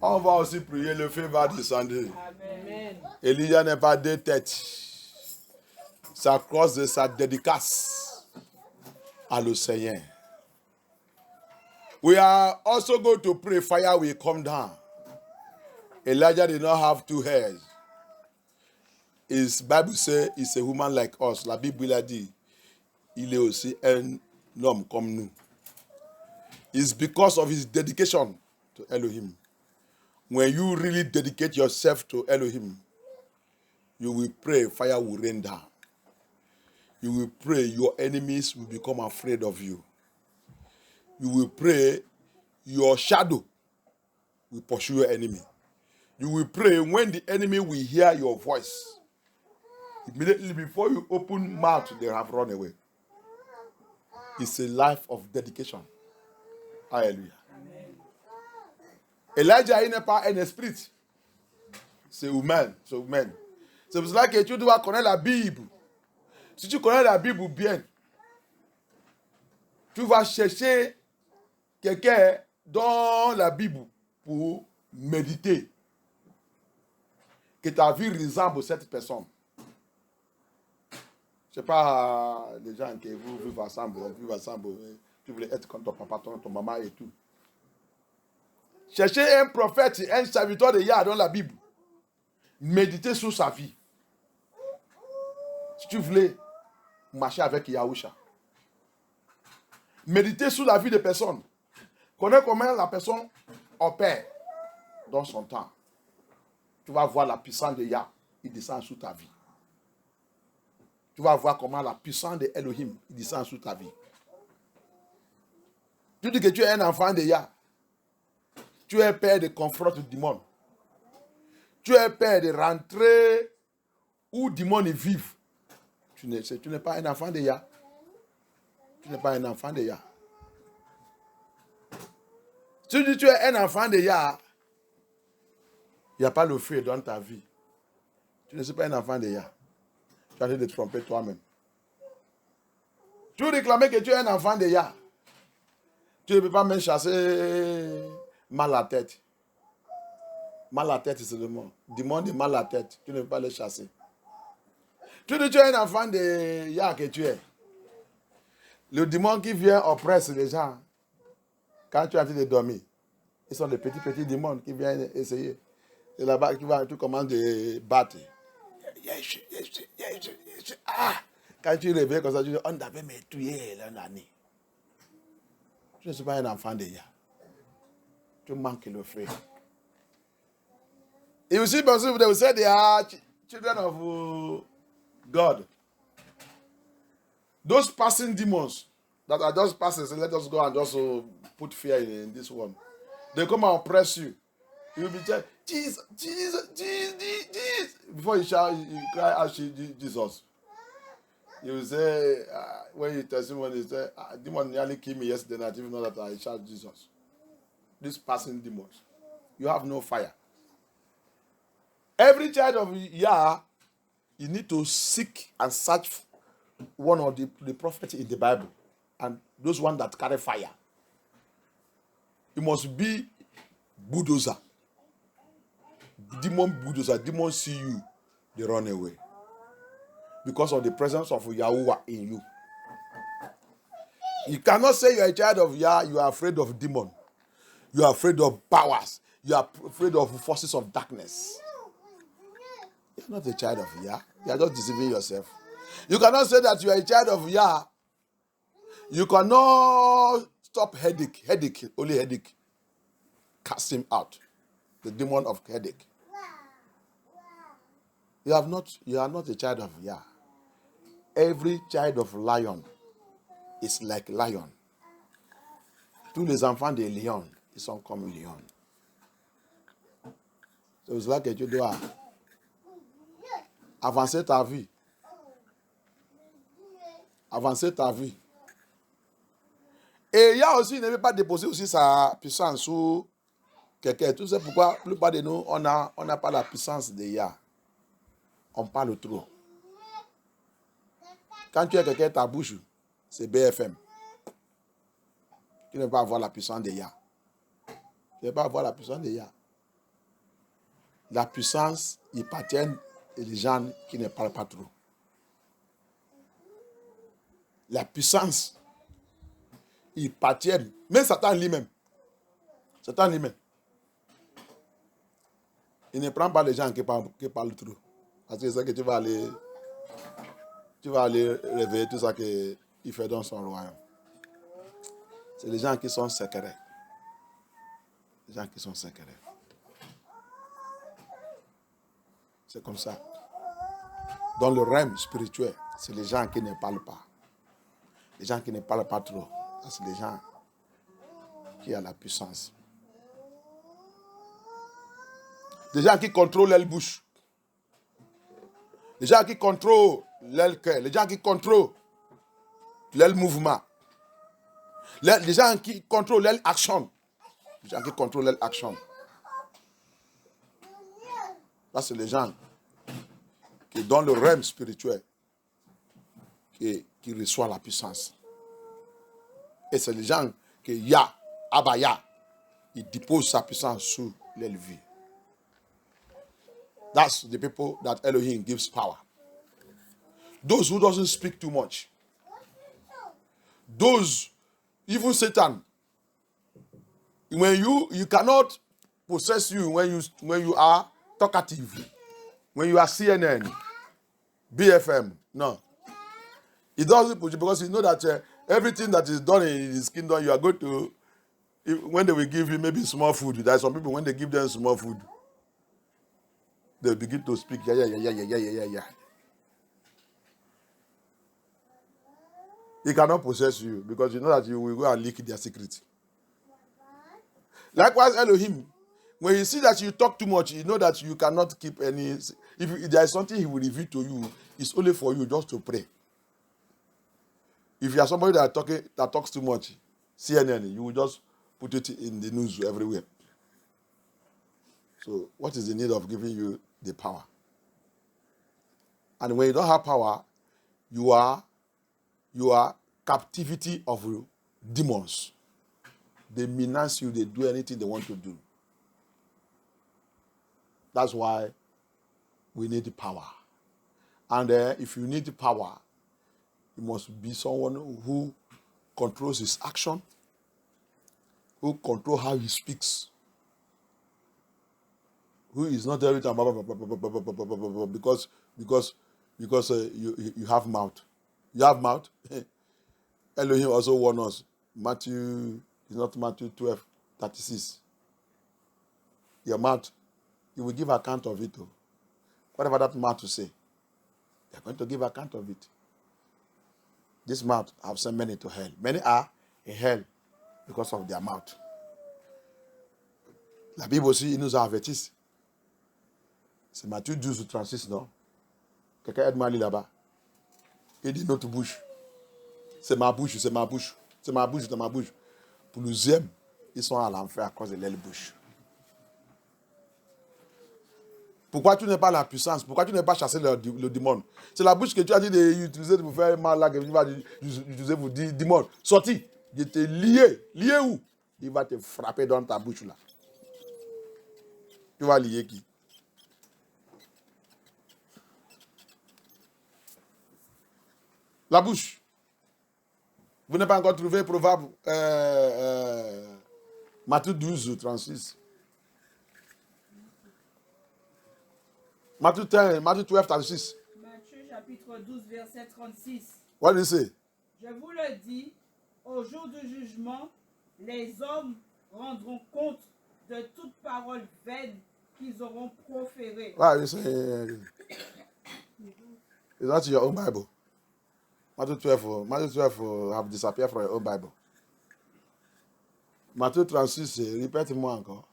On va aussi prier, le feu va descendre. Élia n'est pas deux têtes. C'est à cause de sa dédicace à le Seigneur. We are also going to pray, fire will come down. Elijah did not have two heads. His Bible says he's a woman like us. La Bible a dit, il est aussi un homme comme nous. It's because of his dedication to Elohim. When you really dedicate yourself to Elohim, you will pray, fire will rain down. You will pray, your enemies will become afraid of you. You will pray, your shadow will pursue your enemy. You will pray when the enemy will hear your voice. Immediately before you open mouth, they have run away. It's a life of dedication. Hallelujah. Elijah n'est pas un esprit. C'est humain. C'est humain. C'est pour cela que tu dois connaître la Bible. Si tu connais la Bible bien, tu vas chercher quelqu'un dans la Bible pour méditer. Que ta vie ressemble à cette personne. Je ne sais pas les gens qui vous vivent ensemble. Tu voulais être comme ton papa, ton maman et tout. Cherchez un prophète, un serviteur de Yah dans la Bible. Méditez sur sa vie. Si tu voulais marcher avec Yahusha. Méditez sur la vie de personne. Connais comment la personne opère dans son temps. Tu vas voir la puissance de Yah. Il descend sur ta vie. Tu vas voir comment la puissance de Elohim descend sur ta vie. Tu dis que tu es un enfant de Yah. Tu es père de confronter le démon. Tu es père de rentrer où le démon vivent. Tu n'es pas un enfant de Yah. Tu n'es pas un enfant de Yah. Tu dis que tu es un enfant de Yah. Il n'y a pas le feu dans ta vie. Tu ne suis pas un enfant de Yah. Tu as envie de te tromper toi-même. Tu réclames que tu es un enfant de Yah. Tu ne peux pas même chasser mal à la tête. Mal à la tête, c'est le mot. Démon de mal à la tête. Tu ne peux pas les chasser. Tu dis que tu es un enfant de Yah que tu es. Le démon qui vient oppresse les gens. Quand tu es en train de dormir, ils sont des petits démons qui viennent essayer. C'est là-bas que tu commences de battre. Ah! Quand tu réveilles comme ça, tu dis, on avait me tué l'année. Je ne suis pas un enfant de Yah. Tu manques le feu. Et aussi, parce que vous say they are children of God. Those passing demons that are just passing, so let us go and just put fear in this one. They come and oppress you. You will be saying, Jesus, Jesus, Jesus, Jesus. Before you shout, you cry out, Jesus. You will say, when you testimony, you say, demon nearly killed me yesterday night, even though that I shout Jesus. These passing demons. You have no fire. Every child of Yah, you need to seek and search one of the prophets in the Bible. And those ones that carry fire. You must be bulldozer. Demon bulldozer. Demons see you, they run away. Because of the presence of Yahuwah in you. You cannot say you are a child of Yah, you are afraid of demon. You are afraid of powers. You are afraid of forces of darkness. You are not a child of Yah. You are just deceiving yourself. You cannot say that you are a child of Yah. You cannot stop headache, only headache. Cast him out. The demon of headache. You are not a child of Yah. Every child of lion is like lion. Tous les enfants de lion, ils sont comme lion. C'est pour cela que tu dois avancer ta vie. Avancer ta vie. Et Yah aussi ne veut pas déposer aussi sa puissance sur quelqu'un. Tout ça pourquoi la plupart de nous, on n'a pas la puissance de Yah. On parle trop. Quand tu es quelqu'un, ta bouche, c'est BFM. Tu ne peux pas avoir la puissance de Yah. Tu ne peux pas avoir la puissance de Yah. La puissance, il appartient aux gens qui ne parlent pas trop. La puissance, il appartient, même Satan lui-même. Satan lui-même. Il ne prend pas les gens qui parlent trop. Parce que c'est ça que tu vas aller réveiller tout ça qu'il fait dans son royaume. C'est les gens qui sont secrets. Les gens qui sont secrets. C'est comme ça. Dans le règne spirituel, c'est les gens qui ne parlent pas. Les gens qui ne parlent pas trop. C'est les gens qui ont la puissance. Les gens qui contrôlent leur bouche. Les gens qui contrôlent leur cœur. Les gens qui contrôlent leur mouvement. Les gens qui contrôlent leur action. Les gens qui contrôlent leur action. Ça, c'est les gens qui, dans le règne spirituel, qui reçoivent la puissance. Et c'est les gens qui Yah, Abaya, il dépose sa puissance sur leur vie. That's the people that Elohim gives power. Those who doesn't speak too much. Those, even Satan, when you cannot possess you when you are talkative, when you are CNN, BFM, no. It doesn't push you because you know that everything that is done in his kingdom, you are going to, when they will give you maybe small food, there are some people when they give them small food, they begin to speak, yeah. He cannot possess you because you know that you will go and leak their secret. Likewise, Elohim, when you see that you talk too much, you know that you cannot keep any. If there is something he will reveal to you, it's only for you just to pray. If you are somebody that talks too much, CNN, you will just put it in the news everywhere. So, what is the need of giving you the power? And when you don't have power, you are captivity of demons. They menace you. They do anything they want to do. That's why we need the power. And if you need the power, it must be someone who controls his action, who controls how he speaks, who is not every time because you have mouth. You have mouth. Elohim also warned us. Matthew is not Matthew 12:36. Your mouth, you will give account of it. Whatever that mouth to say, you are going to give account of it. This mouth have sent many to hell. Many are in hell because of their mouth. La Bible aussi, il nous a avertis. C'est Matthieu 12:36, non? Quelqu'un aide-moi à lire là-bas. Il dit notre bouche. C'est ma bouche, c'est ma bouche. C'est ma bouche, c'est ma bouche. Pour nous aimer, ils sont à l'enfer à cause de leur bouche. Pourquoi tu n'as pas la puissance? Pourquoi tu n'as pas chassé le démon? C'est la bouche que tu as dit d'utiliser pour faire mal là, que tu vas utiliser pour dire démon. Sorti. Il te lié. Lié où? Il va te frapper dans ta bouche là. Tu vas lier qui? La bouche. Vous n'avez pas encore trouvé Proverbe Matthieu 12:36. Matthieu 12:36. Matthieu chapitre 12, verset 36. What did he say? Je vous le dis, au jour du jugement, les hommes rendront compte de toute parole vaine qu'ils auront proférée. Why are you saying? It's not your own Bible. Matthew 12 have disappeared from your own Bible. Matthieu 36, répète-moi encore.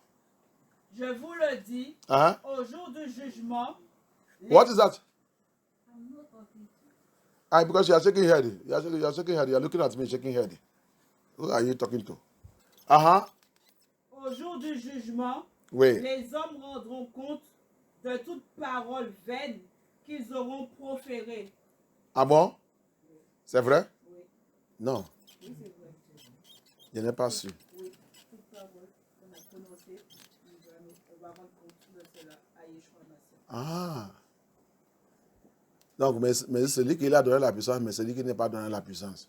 Je vous le dis, au jour du jugement. What is that? Because you are shaking head. You are shaking head. You are looking at me shaking head. Who are you talking to? Au jour du jugement, oui. Les hommes rendront compte de toute parole vaine qu'ils auront proférée. Ah bon? C'est vrai? Oui. Non. Oui, c'est vrai. Je n'ai pas su. Oui, toute parole qu'on a prononcée, on va rendre compte de cela à Yeshua Mashiach. Ah. Donc, mais celui qui a donné la puissance, mais celui qui n'est pas donné la puissance.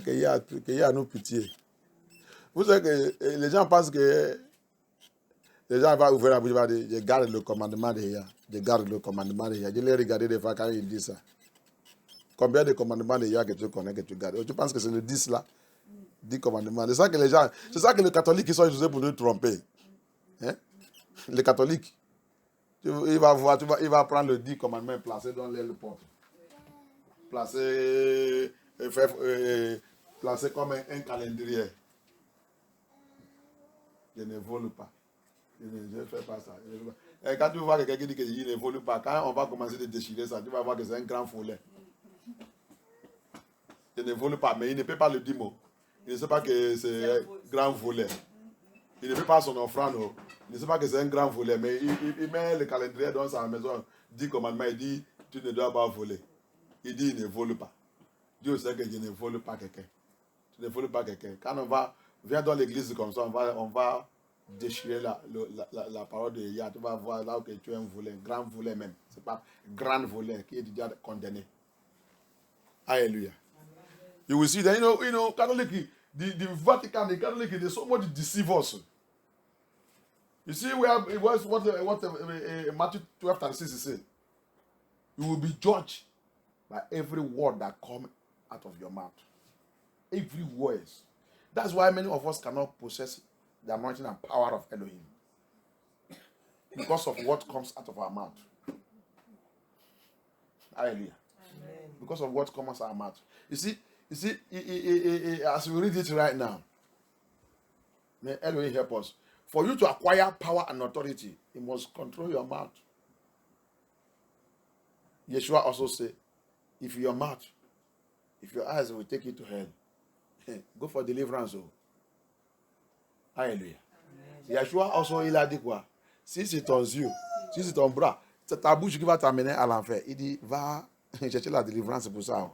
Qu'il y a nous pitié. Vous savez que les gens pensent que les gens vont ouvrir la bouche et vont dire, je garde le commandement de Yah. Je garde le commandement de Yah. Je l'ai regardé des fois quand il dit ça. Combien de commandements de Yah que tu connais, que tu gardes? Tu penses que c'est le 10 là? 10 commandements. C'est ça que les gens, c'est ça que les catholiques qui sont utilisés pour nous tromper. Hein? Les catholiques. Il va prendre le 10 commandements et placer dans l'aile porte. Placer comme un calendrier. Je ne vole pas. Je ne fais pas ça. Et quand tu vois quelqu'un qui dit qu'il ne vole pas, quand on va commencer à déchirer ça, tu vas voir que c'est un grand follet. Je ne vole pas, mais il ne peut pas le dire mot. Il ne sait pas que c'est un grand volet. Il ne peut pas son offrande. Il ne sait pas que c'est un grand volet, mais il met le calendrier dans sa maison, 10 commandements, il dit, tu ne dois pas voler. Il dit, il ne vole pas. Dieu sait que je ne vole pas quelqu'un. Tu ne voles pas quelqu'un. Quand on vient dans l'église comme ça, on va déchirer la parole de Yah. Tu vas voir là où tu es un volet, un grand volet même. Ce n'est pas un grand volet qui est déjà condamné. Alléluia. You will see that, you know, Catholic, the Vatican, the Catholic, they so much deceive us. You see where it was what Matthew 12:36 is saying. You will be judged by every word that comes out of your mouth. Every word. That's why many of us cannot possess the anointing and power of Elohim. Because of what comes out of our mouth. Hallelujah. Because of what comes out of our mouth. You see, as we read it right now, may Elohim help us. For you to acquire power and authority, you must control your mouth. Yeshua also said, if your eyes will take you to hell, go for deliverance. Oh. Hallelujah. Yeshua also, il a dit quoi? Si c'est ton yeux, si c'est ton bras, c'est ta bouche qui va t'amener à l'enfer. Il dit, va chercher la délivrance pour ça.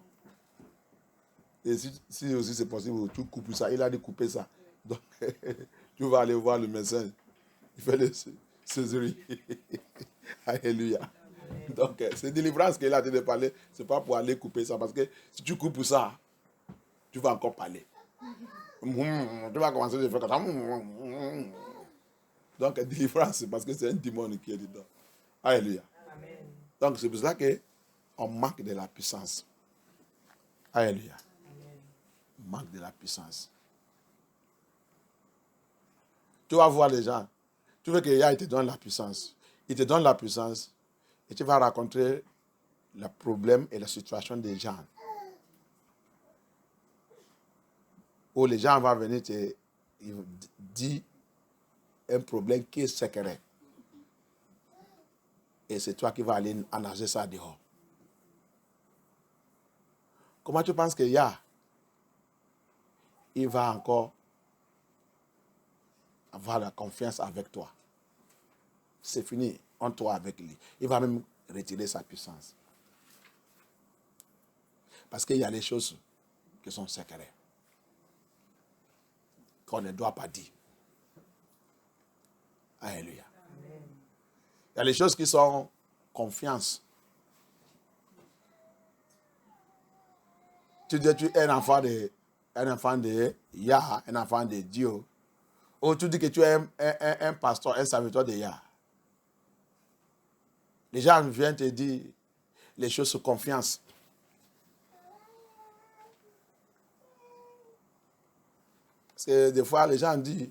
Et si aussi c'est possible, tu coupes ça. Il a dit couper ça. Donc, tu vas aller voir le médecin. Il fait les césaries. Alléluia. Donc, c'est délivrance qu'il a dit de parler. Ce n'est pas pour aller couper ça. Parce que si tu coupes ça, tu vas encore parler. Tu vas commencer à faire comme ça. Donc, délivrance, c'est parce que c'est un démon qui est dedans. Alléluia. Amen. Donc, c'est pour ça qu'on manque de la puissance. Alléluia. Amen. On manque de la puissance. Tu vas voir les gens. Tu veux qu'il te donne la puissance. Il te donne la puissance et tu vas rencontrer le problème et la situation des gens. Où les gens vont venir te dire un problème qui est secret. Et c'est toi qui vas aller ennager ça dehors. Comment tu penses que il va encore avoir la confiance avec toi? C'est fini entre toi avec lui. Il va même retirer sa puissance. Parce qu'il y a des choses qui sont secrètes. Qu'on ne doit pas dire. Alléluia. Il y a des choses qui sont confiance. Tu dis tu es un enfant de Yah, un enfant de Dieu. Ou tu dis que tu es un pasteur, un serviteur de Yah. Les gens viennent te dire les choses sous confiance. Parce que des fois, les gens disent,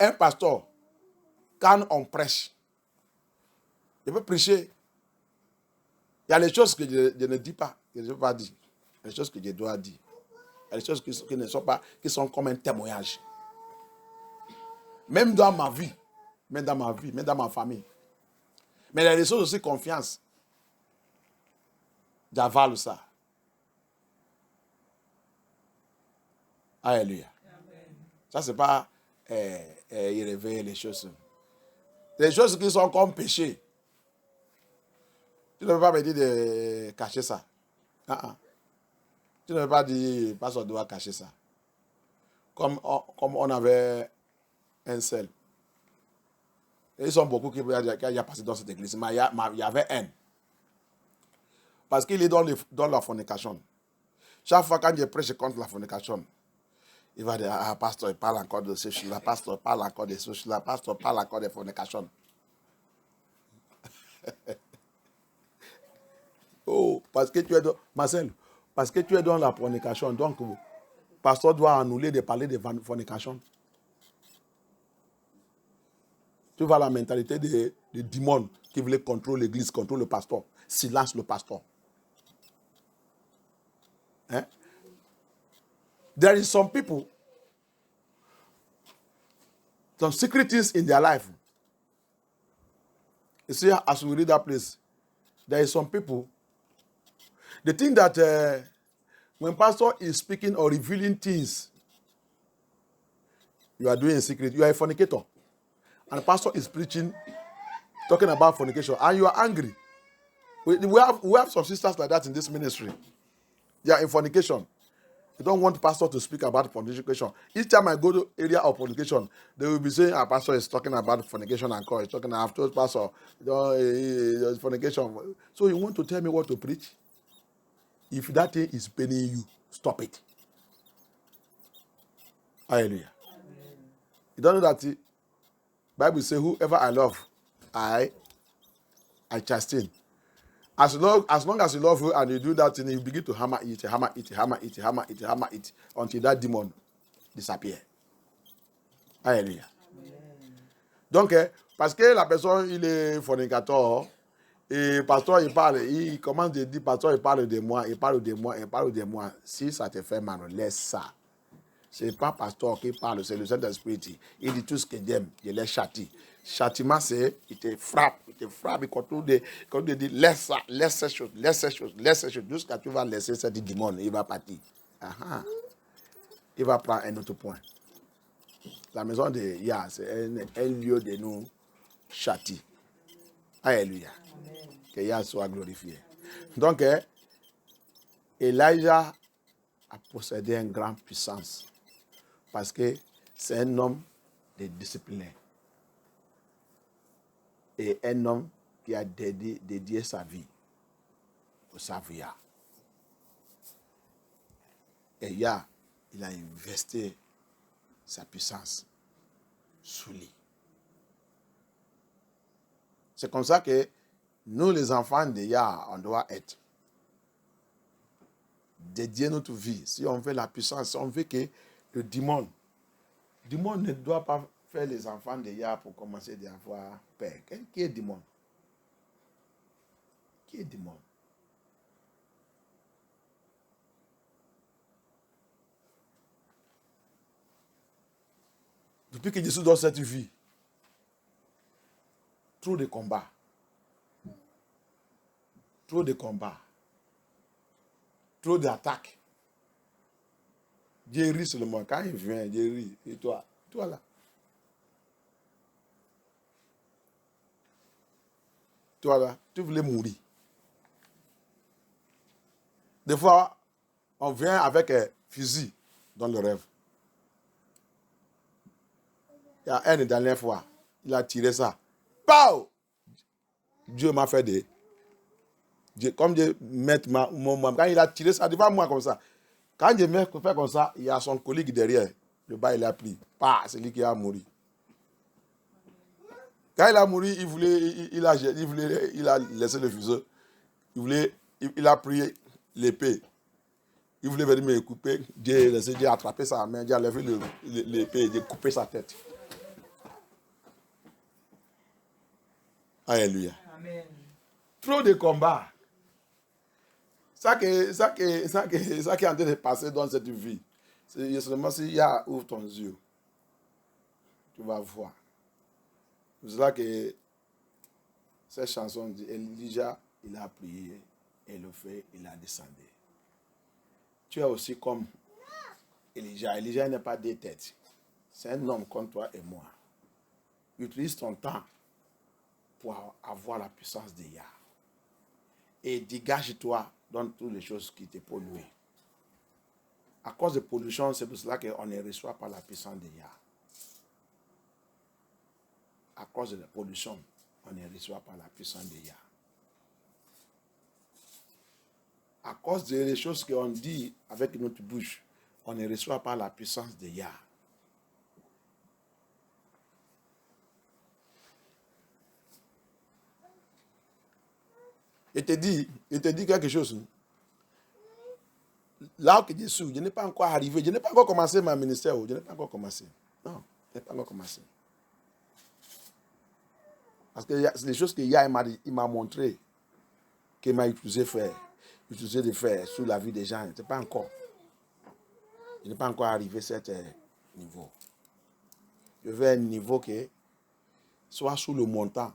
un pasteur, quand on prêche, je peux prêcher. Il y a les choses que je ne dis pas, que je ne peux pas dire. Il y a les choses que je dois dire. Il y a les choses qui ne sont pas, qui sont comme un témoignage. Même dans ma vie, même dans ma famille. Mais il y a des choses aussi confiance. J'avale ça. Alléluia. Ça, c'est pas il réveille les choses. Les choses qui sont comme péché. Tu ne peux pas me dire de cacher ça. Tu ne peux pas dire, pasteur doit cacher ça. Comme on avait un seul. Et ils sont beaucoup qui ont passé dans cette église. Mais il y avait un. Parce qu'il est dans la fornication. Chaque fois quand je prêche contre la fornication, il va dire, pasteur, il parle encore de ceci, là, pasteur, parle encore de ceci, là, pasteur, parle encore de fornication. Oh, parce que tu es dans, Marcel, parce que tu es dans la fornication, donc le pasteur doit annuler de parler de fornication. Tu vois la mentalité des démons qui voulaient contrôler l'église, contrôler le pasteur. Silence le pasteur. Hein? There is some people, some secrets in their life. You see, as we read that place, there is some people, they think that when pastor is speaking or revealing things, you are doing a secret. You are a fornicator. And the pastor is preaching, talking about fornication, and you are angry. We have some sisters like that in this ministry. They are in fornication. They don't want the pastor to speak about fornication. Each time I go to area of fornication, they will be saying, our pastor is talking about fornication and he's talking after pastor, fornication. So you want to tell me what to preach? If that thing is paining you, stop it. Hallelujah. Amen. You don't know that the Bible says, whoever I love, I chasten. As long as you love her and you do that thing, you begin to hammer it until that demon disappears. Alléluia. Donc, parce que la personne, il est fornicateur, Et pasteur, il parle, il commence de dire, pasteur, il parle de moi, il parle de moi, il parle de moi. Si ça te fait mal, laisse ça. Ce n'est pas pasteur qui parle, c'est le Saint-Esprit. Il dit tout ce qu'il aime, il les châtie. Châtiment, c'est, il te frappe, il continue de dire, laisse ces choses, jusqu'à tu vas laisser cette démon, il va partir. Ah, il va prendre un autre point. La maison de Yah, c'est un lieu de nous châtier. Alléluia. Que Yah soit glorifié. Donc, Elijah a possédé une grande puissance parce que c'est un homme de discipliné et un homme qui a dédié sa vie au servir. Et Yah, il a investi sa puissance sous lui. C'est comme ça que nous, les enfants de Yah, on doit être. Dédier notre vie. Si on veut la puissance, si on veut que le démon ne doit pas faire les enfants de Yah pour commencer à avoir peur. Qui est démon? Qui est démon? Depuis que je suis dans cette vie, trop de combats. Trop de combats. Trop d'attaques. Dieu rit seulement. Quand il vient, Dieu rit. Et toi là. Toi là, tu voulais mourir. Des fois, on vient avec un fusil dans le rêve. Il y a une dernière fois, il a tiré ça. Pow! Dieu m'a fait des... Comme Dieu met mon... Quand il a tiré ça devant moi comme ça, quand Dieu me fait comme ça, il y a son collègue derrière. Le bas, il a pris. C'est lui qui a mouru. Quand il a mouru, il a laissé le fuseau. Il a pris l'épée. Il voulait venir me couper. Dieu a attrapé sa main. Dieu a levé l'épée et Dieu a coupé sa tête. Alléluia. Amen. Trop de combats. Ça qui est en train de passer dans cette vie. C'est seulement s'il y a ouvre ton yeux. Tu vas voir. C'est là que cette chanson dit, Elijah, il a prié, et le feu, il a descendu. Tu es aussi comme Elijah. Elijah n'est pas deux têtes. C'est un homme comme toi et moi. Utilise ton temps pour avoir la puissance de Yah. Et dégage-toi dans toutes les choses qui te polluent. À cause de pollution, c'est pour cela qu'on ne reçoit pas la puissance de Yah. À cause de la pollution, on ne reçoit pas la puissance de Yah. À cause des choses qu'on dit avec notre bouche, on ne reçoit pas la puissance de Yah. Il te dit quelque chose. Là où je suis, je n'ai pas encore arrivé, je n'ai pas encore commencé ma ministère, je n'ai pas encore commencé. Non, je n'ai pas encore commencé. Parce que c'est des choses que Yah il m'a montré, qu'il m'a utilisé de faire sur la vie des gens. Ce n'est pas encore. Je n'ai pas encore arrivé à ce niveau. Je veux un niveau qui soit sous le montant.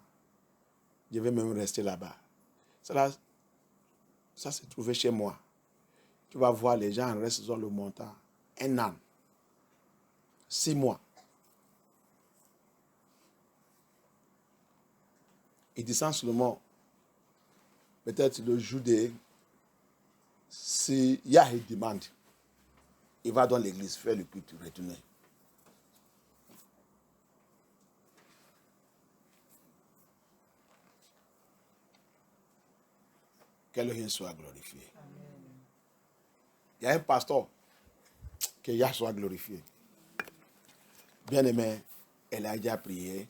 Je vais même rester là-bas. Ça s'est trouvé chez moi. Tu vas voir les gens restent sur le montant 1 an, 6 mois. Il descend seulement peut-être le jour de... Si Yah il demande, il va dans l'église faire le culte, retourner. Qu'Elohim soit glorifié. Amen. Il y a un pasteur, que Yah soit glorifié. Bien-aimé, Elijah a prié,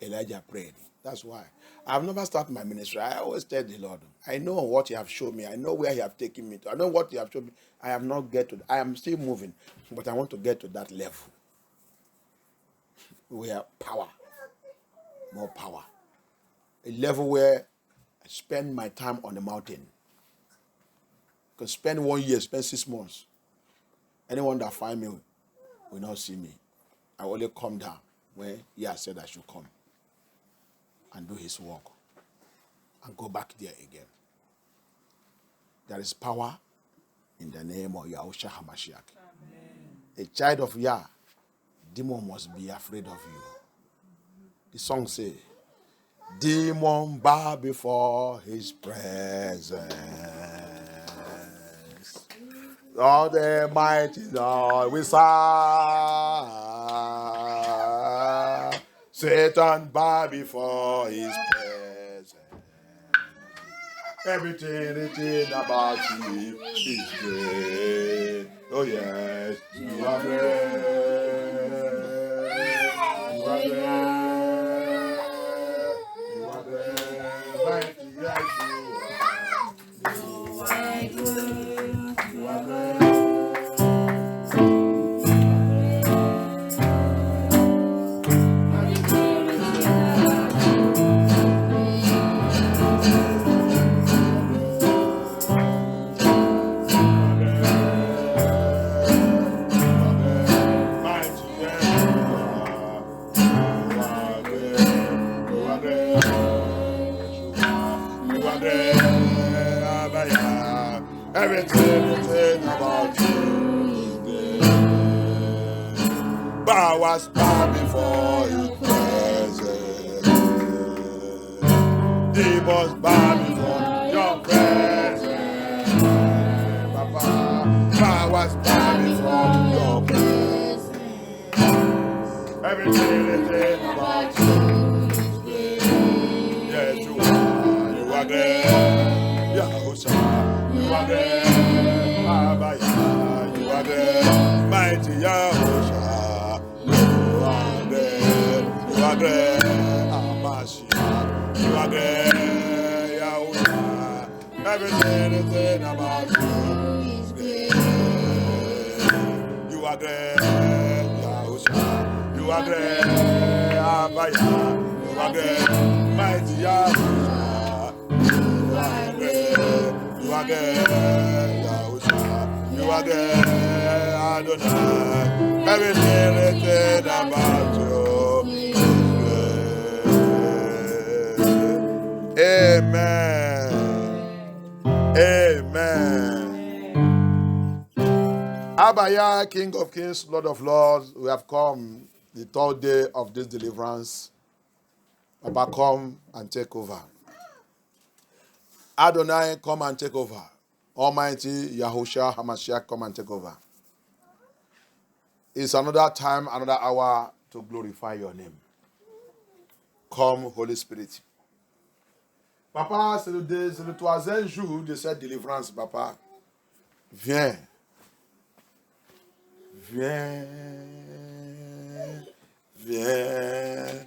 Elijah prayed. That's why. I've never started my ministry. I always tell the Lord, I know what you have shown me. I know where you have taken me to. I know what you have shown me. I have not get to. I am still moving, but I want to get to that level. Where power, more power. A level where I spend my time on the mountain. I can spend 1 year, spend 6 months. Anyone that find me will not see me. I only come down when he has said I should come and do his work and go back there again. There is power in the name of Yahushua HaMashiach. A child of Yah, demon must be afraid of you. The song says, demon bow before his presence. All the mighty Lord we serve. Satan bow before his presence. Everything about you is great. Oh yes, you are great. You are great. You are great. Mighty yes, you are. You are great. Everything about you is good. Bow us bow before his presence. Demons bow before your presence. Papa, bow us bow before your presence. Everything about you is good. Yes, you are great. Yahushua. You are great, Abaya, you are great, mighty Yahushua. You are great, Amashia. You are great, Yahushua. Everything about you is great. You are great, Yahushua. You are great, Abaya. You are great, mighty Yahushua. You are great. You are good, Yahushua. You are good, Adonai. Everything about you is good. Amen. Amen. Abaya, King of Kings, Lord of Lords, we have come the third day of this deliverance. Papa, come and take over. Adonai, come and take over. Almighty Yahushua HaMashiach, come and take over. It's another time, another hour to glorify your name. Come, Holy Spirit. Papa, c'est le troisième jour de cette délivrance, Papa. Viens. Viens. Viens.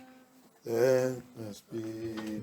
Saint-Esprit.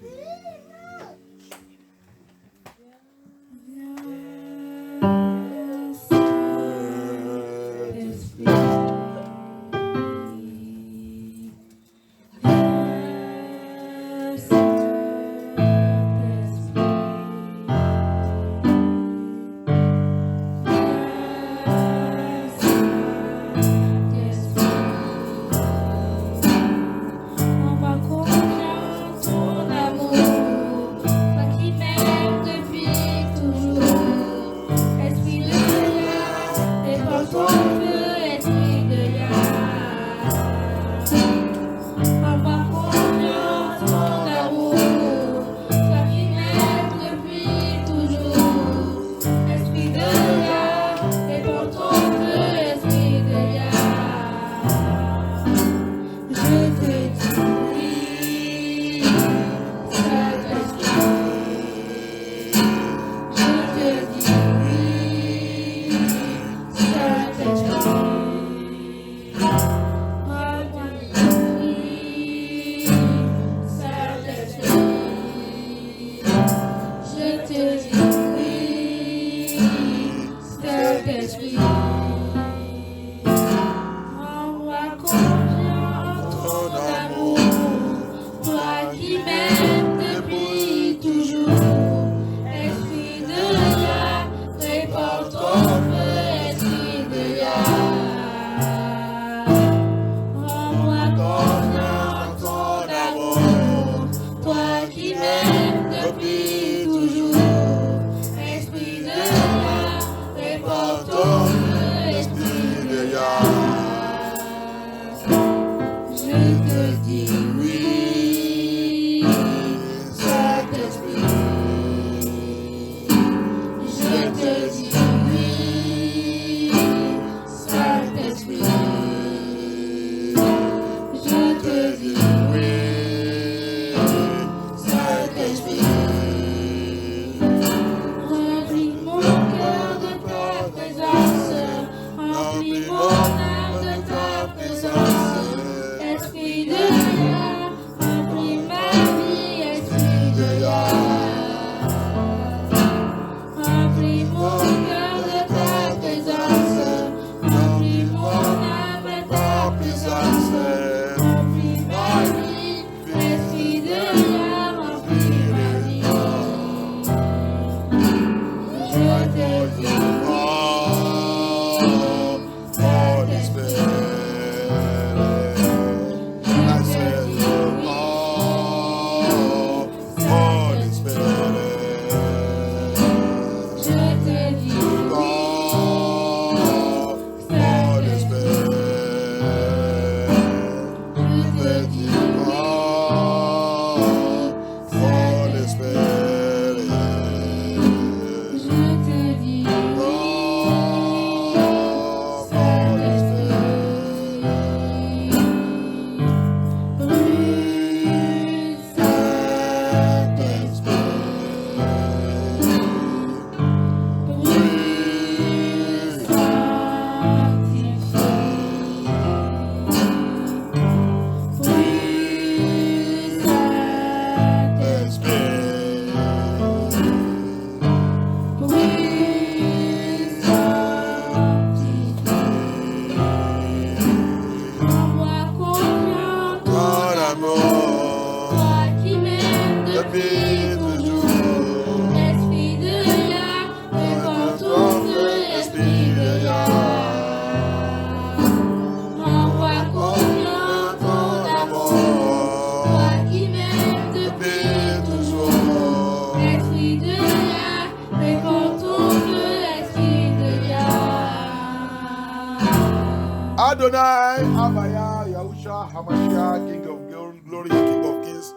Adonai, Abaya, Yahusha, Hamashiach, King of glory, King of kings,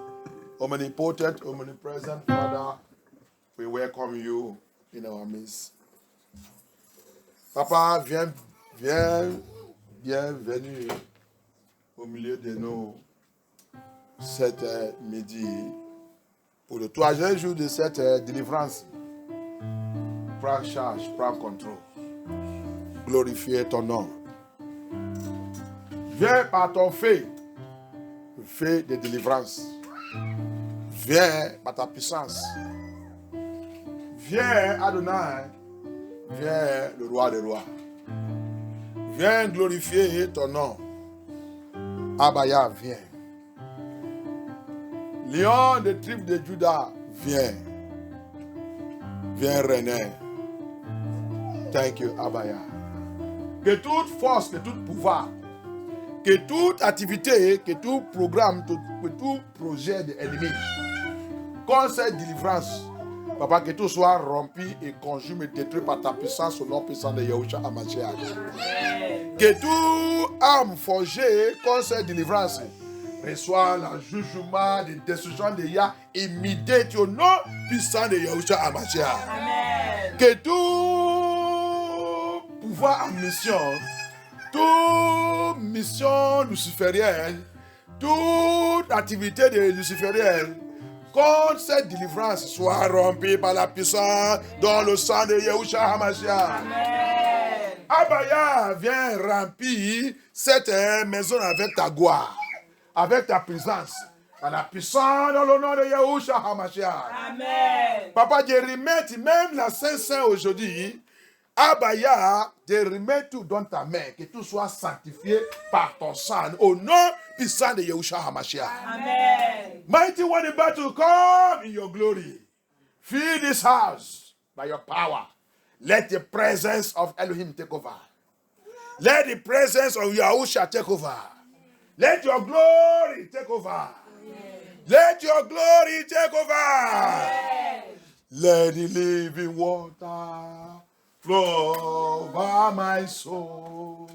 omnipotent, omnipresent Father, we welcome you in our midst. Papa, bienvenue au milieu de nous cet midi pour le troisième jour de cette délivrance. Prends charge, prends contrôle. Glorifie ton nom. Viens par ton feu de délivrance. Viens par ta puissance. Viens, Adonai. Viens, le roi des rois. Viens glorifier ton nom. Abaya, viens. Lion des tribus de Juda, viens. Viens régner. Thank you, Abaya. Que toute force, que tout pouvoir, que toute activité, que tout programme, que tout projet de l'ennemi, qu'on cette délivrance, Papa, que tout soit rompu et conjugué et détruit par ta puissance au nom puissant de Yahushua Hamashiach. Que tout âme forgée contre cette délivrance reçoit le jugement de destruction de Yah immédiat au nom puissant de Yahushua Hamashiach. Que tout pouvoir en mission, toute mission luciférienne, toute activité de luciférienne, contre cette délivrance soit rompue par la puissance dans le sang de Yahushua Hamashiach. Amen. Abaya, viens remplir cette maison avec ta gloire, avec ta présence, par la puissance dans le nom de Yahushua Hamashiach. Amen. Papa, je remets même la Saint-Saint aujourd'hui. Abaya, je remets tout dans ta main, que tout soit sanctifié par ton sang, au nom puissant de Yahushua Hamashiach. Amen. Mighty one in battle, come in your glory. Fill this house by your power. Let the presence of Elohim take over. Let the presence of Yahushua take over. Let your glory take over. Amen. Let your glory take over. Amen. Let the living water flow over my soul.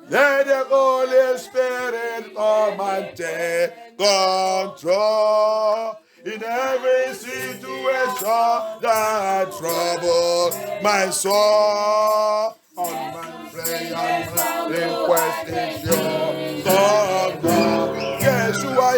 Let the Holy Spirit come and take control in every situation that troubles my soul. On my prayer, request is yours. Come down, Yeshua,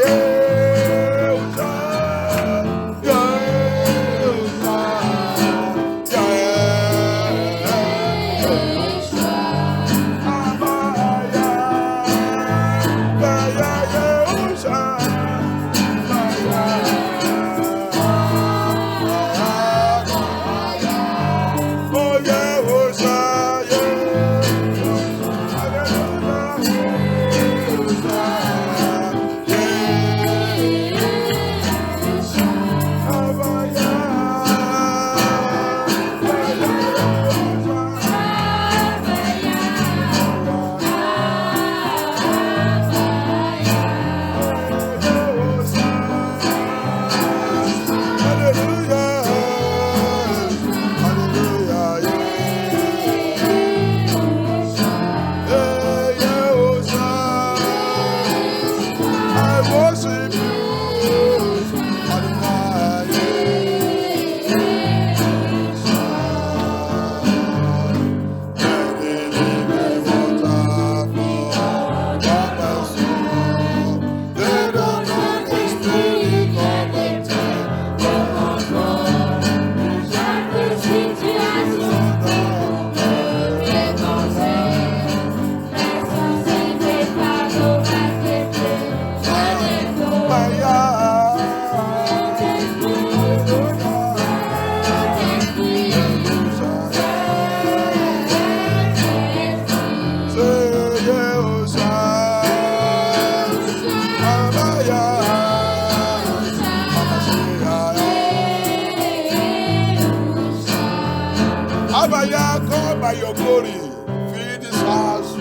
by your glory, fill this house,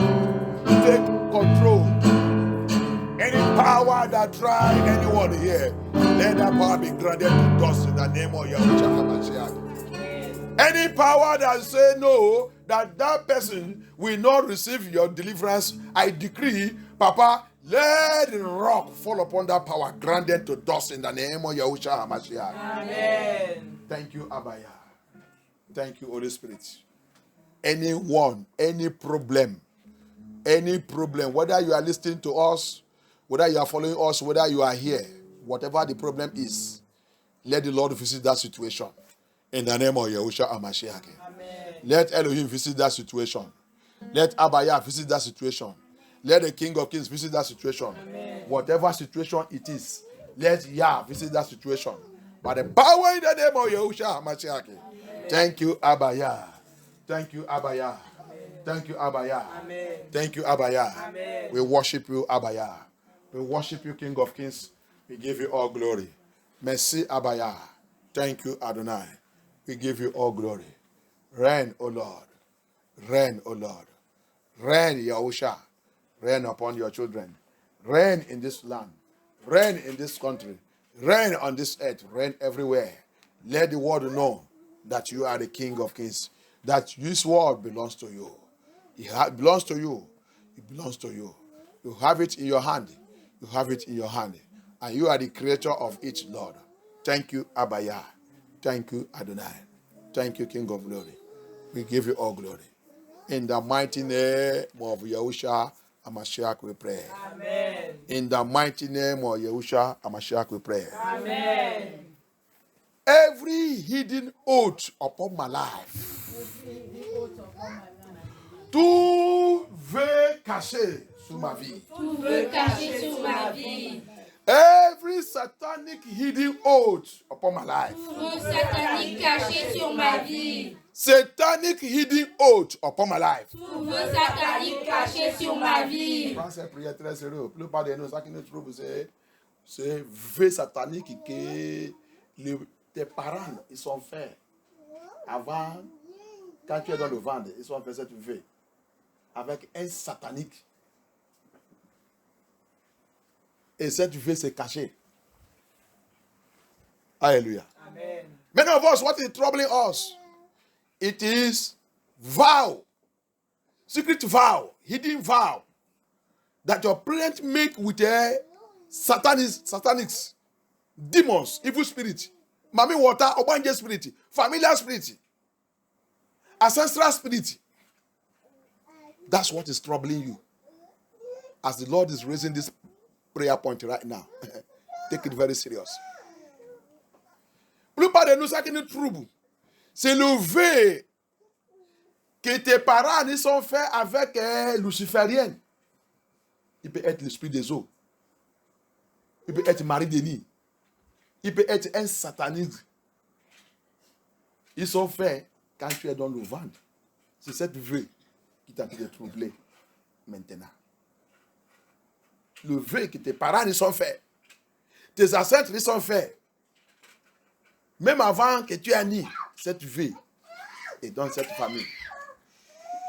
take control. Any power that try anyone here, let that power be granted to us in the name of Yahushua HaMashiach. Any power that say no, that person will not receive your deliverance, I decree, Papa, let the rock fall upon that power, granted to dust in the name of Yahushua HaMashiach. Amen. Thank you, Abaya. Thank you, Holy Spirit. Anyone, any problem, whether you are listening to us, whether you are following us, whether you are here, whatever the problem is, let the Lord visit that situation in the name of Yahushua HaMashiach. Amen. Let Elohim visit that situation. Let Abaya visit that situation. Let the King of Kings visit that situation. Amen. Whatever situation it is, let Yah visit that situation. By the power in the name of Yahushua HaMashiach. Thank you, Abaya. Thank you, Abaya. Thank you, Abaya. Amen. Thank you, Abaya. Amen. We worship you, Abaya. We worship you, King of Kings. We give you all glory. Merci, Abaya. Thank you, Adonai. We give you all glory. Reign, O Lord. Reign, O Lord. Reign, Yahusha. Reign upon your children. Reign in this land. Reign in this country. Reign on this earth. Reign everywhere. Let the world know that you are the King of Kings. That this world belongs to you. It belongs to you. It belongs to you. You have it in your hand. You have it in your hand. And you are the creator of each, Lord. Thank you, Abaya. Thank you, Adonai. Thank you, King of Glory. We give you all glory. In the mighty name of Yahushua HaMashiach we pray. Amen. In the mighty name of Yahushua HaMashiach we pray. Amen. Every hidden oath upon my life, tout veut cacher sur ma vie. Tout veut cacher sur ma vie. Every satanic hidden oath upon my life. Tout satanique caché sur ma vie. Satanic hidden oath upon my life. Tout veut satanique caché sur ma vie. Prends cette prière très sérieux. La plupart de nous, ça qui nous trouve, c'est vœu satanique que tes parents ils sont faits avant, quand tu es dans le ventre, ils sont fait cette vœu avec un satanique. Et cette vœu c'est caché. Alléluia. Amen. Many of us, what is troubling us? It is vow, secret vow, hidden vow that your parents make with a satanics, demons, evil spirit, mami water, obanje spirit, familiar spirit, ancestral spirit. That's what is troubling you. As the Lord is raising this prayer point right now, take it very serious. Plupart de nous, ça qui nous trouble, c'est le vœu que tes parents ils sont faits avec luciférien. Il peut être l'esprit des eaux. Il peut être Marie Denis. Il peut être un sataniste. Ils sont faits quand tu es dans le ventre. C'est cette vœu qui t'a de troubler maintenant. Le vœu que tes parents ils sont faits. Tes ancêtres ils sont faits. Même avant que tu aies né cette vœu et dans cette famille,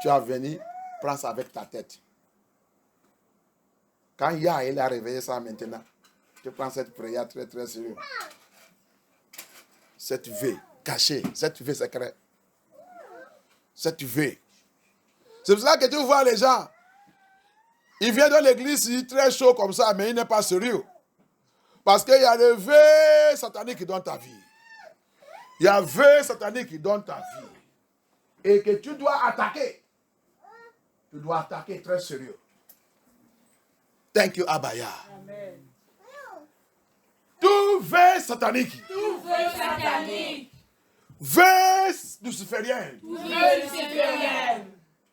tu as venu, prends ça avec ta tête. Quand Yah il a réveillé ça maintenant, tu prends cette prière très très sérieux. Cette vœu cachée, cette vœu secrète. Cette vœu. C'est pour ça que tu vois les gens, ils viennent dans l'église, ils sont très chaud comme ça, mais ils n'est pas sérieux. Parce qu'il y a le vœu satanique dans ta vie. Il y a un vœu satanique dans ta vie. Et que tu dois attaquer. Tu dois attaquer très sérieux. Thank you, Abaya. Amen. Tout vœu satanique. Tout veut satanique. Vœu luciférien. Tout veut luciférien.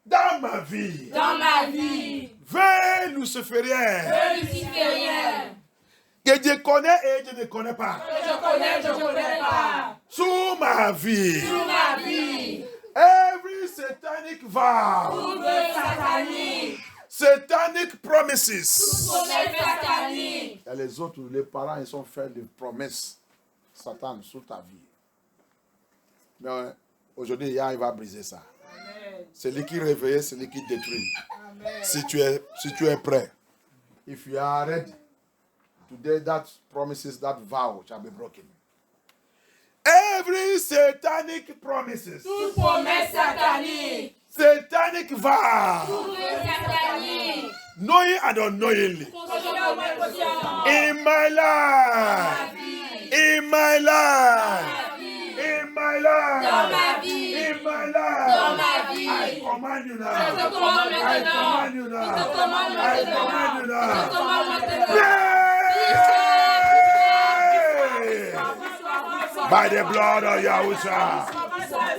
Dans ma vie. Dans ma vie. Vœu luciférien. Veut luciférien. Que je connais et je ne connais pas. Je connais pas. Sous ma vie. Sous ma vie. Every satanic vow. Tout veut satanique. Satanic promises. Promesse satanique. Et les autres, les parents, ils sont faits de promesses. Satan, sur ta vie. Mais aujourd'hui, Yah, il va briser ça. Amen. C'est lui qui réveille, c'est lui qui détruit. Amen. Si tu es prêt. If you are ready, today that promises, that vow shall be broken. Every satanic promises. Toute promesse satanique. Satanic vow, satanique, knowing and unknowingly, in my life, in my life, in my life, dans ma vie, in my dans life, ma vie. I command you Je now. te commande I maintenant. command you Je now. te commande I command you maintenant. Je te now. commande maintenant. Pray! By the blood of Yahusha.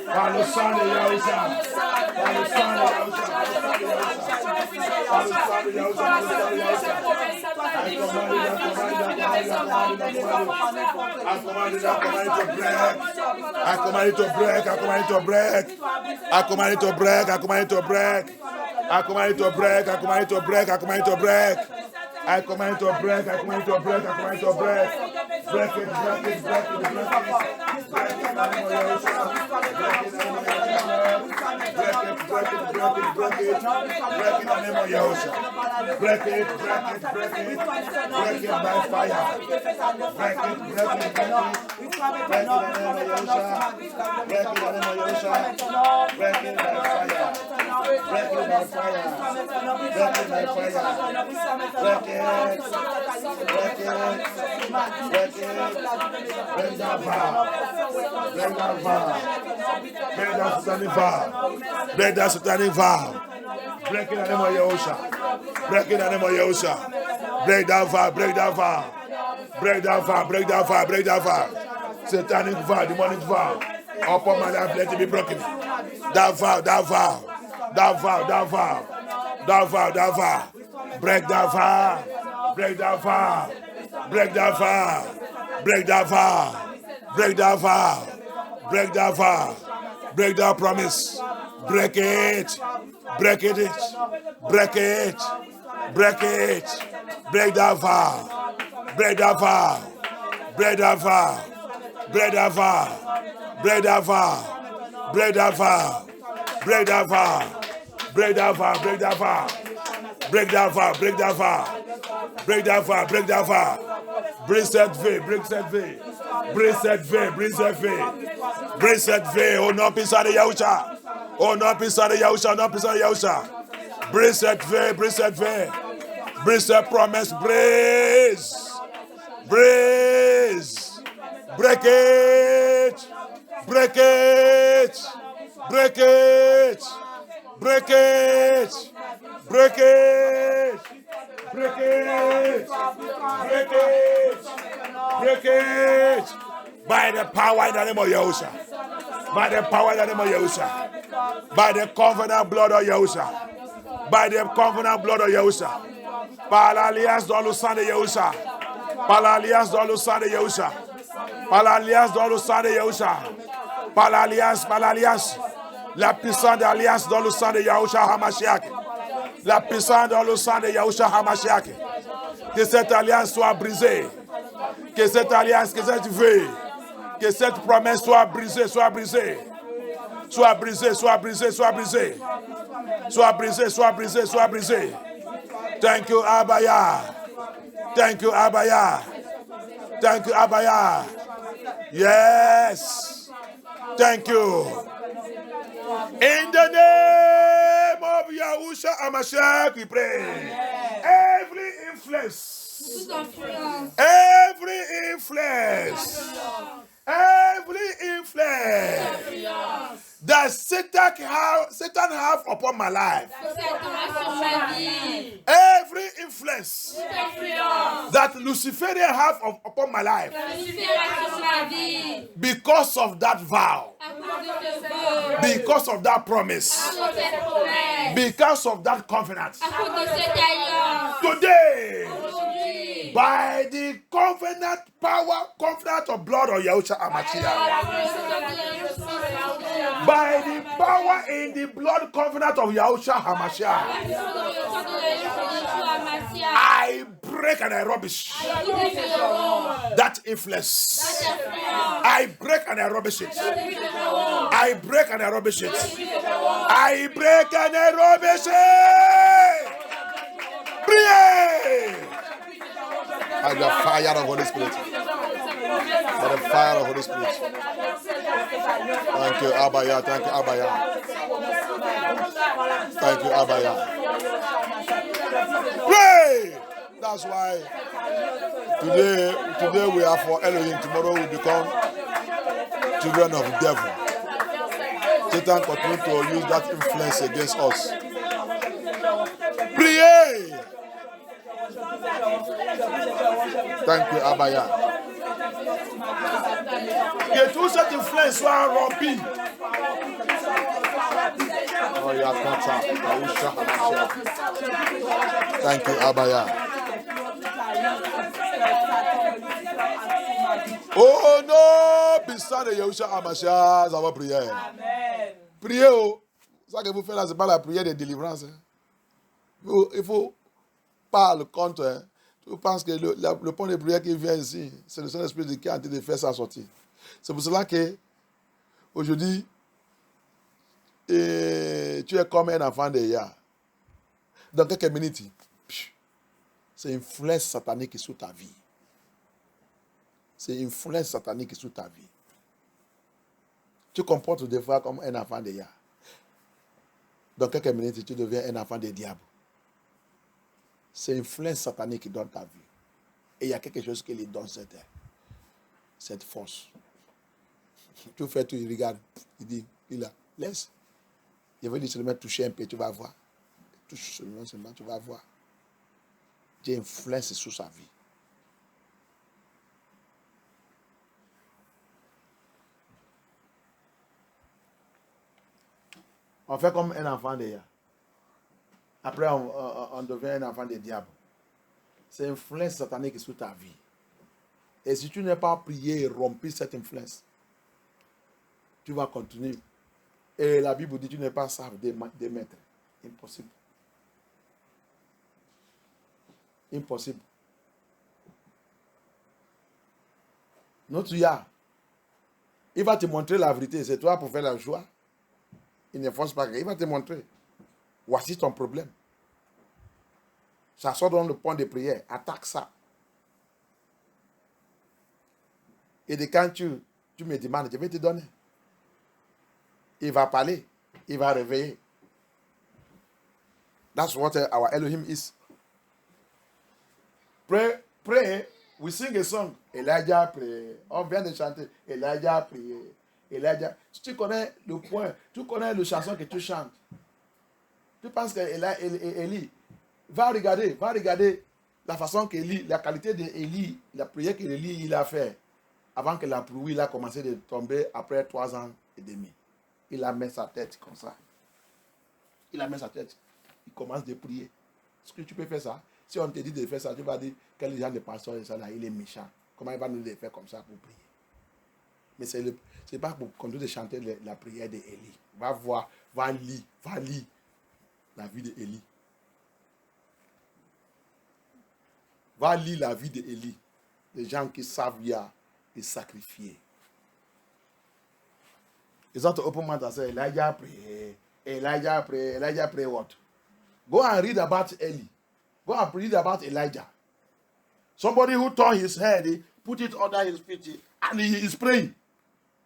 By the son of Yahusha. By the son of Yahusha. By the son of Yahusha. I command it to break. I command it to break. I command it to break. I command it to break. I command it to break. I command it to break. I command it to break. I command it to break. I command it to break. I command it to break. I command it to break. Break it, break it, break it, break it. Break it, break it, break it, break it. Break it in the name of Yahushua. Break it, break it, break it. Break it by fire. Break it, break it, break it. Break it in the name of Yahushua. Break it in the name of Yahushua. Break it by fire. Break it by fire. Break it by fire. Break it. Break it. Break it. Break that vow. Break that vow. Break that satanic vow. Break that satanic vow. Break it in the name of Yahushua. Break it in the name of Yahushua. Break that vow. Break that vow. Break that vow. Break that vow. Break that vow. Satanic vow. Demonic vow. Upon my life, let it be broken. That vow. That vow. That vow. That vow. That vow. That vow. Break that vow. Break that vow. Break that vow. Break that vow. Break that vow. Break that vow. Break that promise. Break it. Break it. Break it. Break it. Break that vow. Break that vow. Break that vow. Break that vow. Break that vow. Break that vow. Break that vow. Break that vow. Break that vow. Break that vow. Break that vow. Break that vow. Break that vow. Bring cette vie. Bring cette vie. Bring cette vie. Bring cette vie. Bring cette vie. Oh non, puissant de Yahusha. Oh non, puissant de Yahusha. Non, puissant de Yahusha. Bring cette vie. Bring cette vie. Bring cette promesse. Brise. Brise. Break it. Break it. Break it. Break it. Break it. Break it. Break it. Break it. By the power in the name of Yahushua. By the power in the name of Yahushua. By the covenant blood of Yahushua. By the covenant blood of Yahushua. Par l'alliance dans le sang de Yahushua. Par l'alliance dans le sang de Yahushua. Par l'alliance dans le sang de Yahushua. Par l'alliance. La puissance d'alliance dans le sang de Yahushua HaMashiach. La puissance dans le sang de Yahushua HaMashiach. Que cette alliance soit brisée. Que cette alliance, que cette vie, que cette promesse soit brisée, soit brisée. Soit brisée, soit brisée, soit brisée. Soit brisée, soit brisée, soit brisée. Thank you, Abaya. Thank you, Abaya. Thank you, Abaya. Yes. Thank you. In the name of Yahushua HaMashiach, we pray. Every influence. Every influence that Satan have upon my life. Every influence that Luciferian have upon my life. Because of that vow. Because of that promise. Because of that covenant. Today, by the covenant power, covenant of blood of Yahushua HaMashiach. By the power in the blood covenant of Yahushua HaMashiach. I break and I rubbish that influence. I break and I rubbish it. I break and I rubbish it. I break and I rubbish it. Pray. By the fire of Holy Spirit. By the fire of Holy Spirit. Thank you, Abaya. Thank you, Abaya. Thank you, Abaya. Pray! That's why today we are for Elohim. Tomorrow we become children of the devil. Satan continues to use that influence against us. Pray! Thank you, Abaya. Que tout cette influence soit rompue. Oh, yeah, thank you, Abaya. Oh non, Bissar de Yahushua Hamashiach, ça va prier. Priez, oh. Ça que vous faites là, ce n'est pas la prière de délivrance. Il faut pas le compte. Je pense que le point de prière qui vient ici, c'est le Saint-Esprit qui est en train de faire sa sortie. C'est pour cela que aujourd'hui, tu es comme un enfant de Yah. Dans quelques minutes, c'est une influence satanique sur ta vie. C'est une influence satanique sur ta vie. Tu comportes des fois comme un enfant de Yah. Dans quelques minutes, tu deviens un enfant de diable. C'est une influence satanique qui donne ta vie. Et il y a quelque chose qui lui donne cette force. Tu fais tout, il regarde, il dit, il a, laisse. Il veut seulement toucher un peu, tu vas voir. Touche seulement, tu vas voir. Dieu influence sur sa vie. On fait comme un enfant de Yah. Après, on devient un enfant de diable. C'est une influence satanique sur ta vie. Et si tu n'es pas prié et rompu cette influence, tu vas continuer. Et la Bible dit tu n'es pas savant des maîtres. Impossible. Impossible. Notre Yah, il va te montrer la vérité. C'est toi pour faire la joie. Il ne force pas. Il va te montrer. Voici ton problème. Ça sort dans le point de prière. Attaque ça. Et de quand tu me demandes, je vais te donner. Il va parler. Il va réveiller. That's what our Elohim is. Pray. We sing a song. Elijah pray. On vient de chanter. Elijah pray. Elijah. Si tu connais le point, tu connais le chanson que tu chantes. Tu penses que Élie va regarder la façon qu'Élie, la qualité d'Élie, la prière qu'Élie il a fait avant que la pluie a commencé de tomber après 3 ans et demi. Il a mis sa tête comme ça. Il commence de prier. Est-ce que tu peux faire ça? Si on te dit de faire ça, tu vas dire quel genre de pasteur est ça là, il est méchant. Comment il va nous le faire comme ça pour prier? Mais c'est pas pour continuer de chanter la prière d'Élie. Va voir, va lire la vie d'Élie. Va lire la vie d'Élie. Les gens qui savent Yah et sacrifier. Ils ont open mouth and say, Elijah pray what? Go and read about Eli. Go and read about Elijah. Somebody who turned his head, he put it under his feet, and he is praying.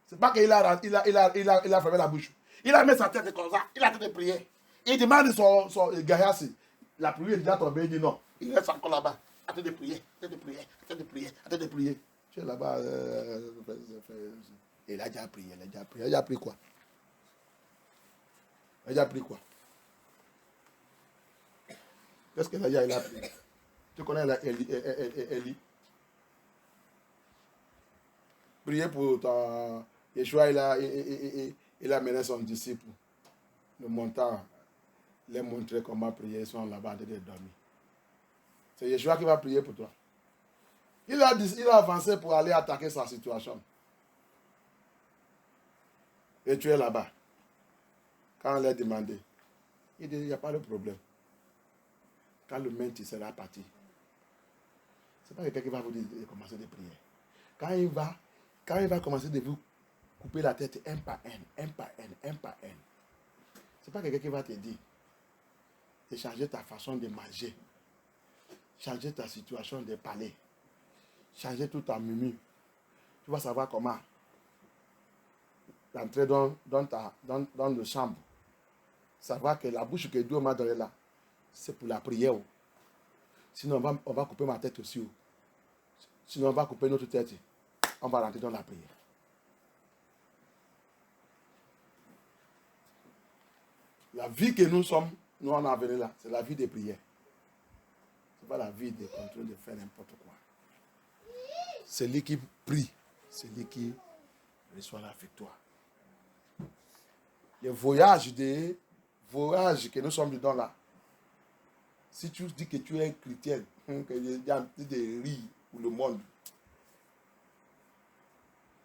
C'est pas qu'il a fermé la bouche. Il a mis sa tête comme ça, il a été de prier. Il demande son Gayassi. La prière est déjà tombée, il dit non. Il reste encore là-bas. Attends de prier. Tu es là-bas. Il a déjà prié. Il a pris quoi? Qu'est-ce qu'il a pris? Tu connais Élie? Prier pour ton... Yeshua, il a mené son disciple. Le montant, il a montré comment prier. Ils sont là-bas en train de dormir. C'est Yeshua qui va prier pour toi. Il a avancé pour aller attaquer sa situation. Et tu es là-bas. Quand on l'a demandé, il dit, il n'y a pas de problème. Quand le maître sera parti, ce n'est pas quelqu'un qui va vous dire de commencer de prier. Quand il va commencer de vous couper la tête un par un. Ce n'est pas quelqu'un qui va te dire de changer ta façon de manger, changer ta situation de parler, changer tout ta murmure. Tu vas savoir comment entrer dans le chambre savoir que la bouche que Dieu m'a donnée là, c'est pour la prière. Sinon, on va couper ma tête aussi. Sinon, on va couper notre tête. On va rentrer dans la prière. La vie que nous sommes, nous on a venu là, c'est la vie de prière. Ce n'est pas la vie de contrôle de faire n'importe quoi. C'est lui qui prie, c'est lui qui reçoit la victoire. Le voyage que nous sommes dedans là, si tu dis que tu es un chrétien, qu'il y a un petit de rire pour le monde,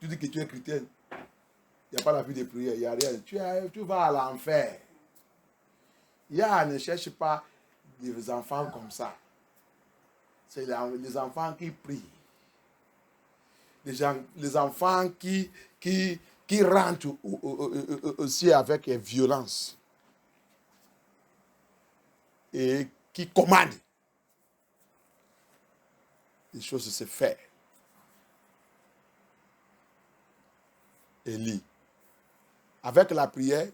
tu dis que tu es chrétien, il n'y a pas la vie de prière, il n'y a rien. Tu vas à l'enfer. Ne cherche pas des enfants comme ça. C'est les enfants qui prient. Les enfants qui rentrent aussi avec violence. Et qui commandent. Les choses se font. Élie. Avec la prière,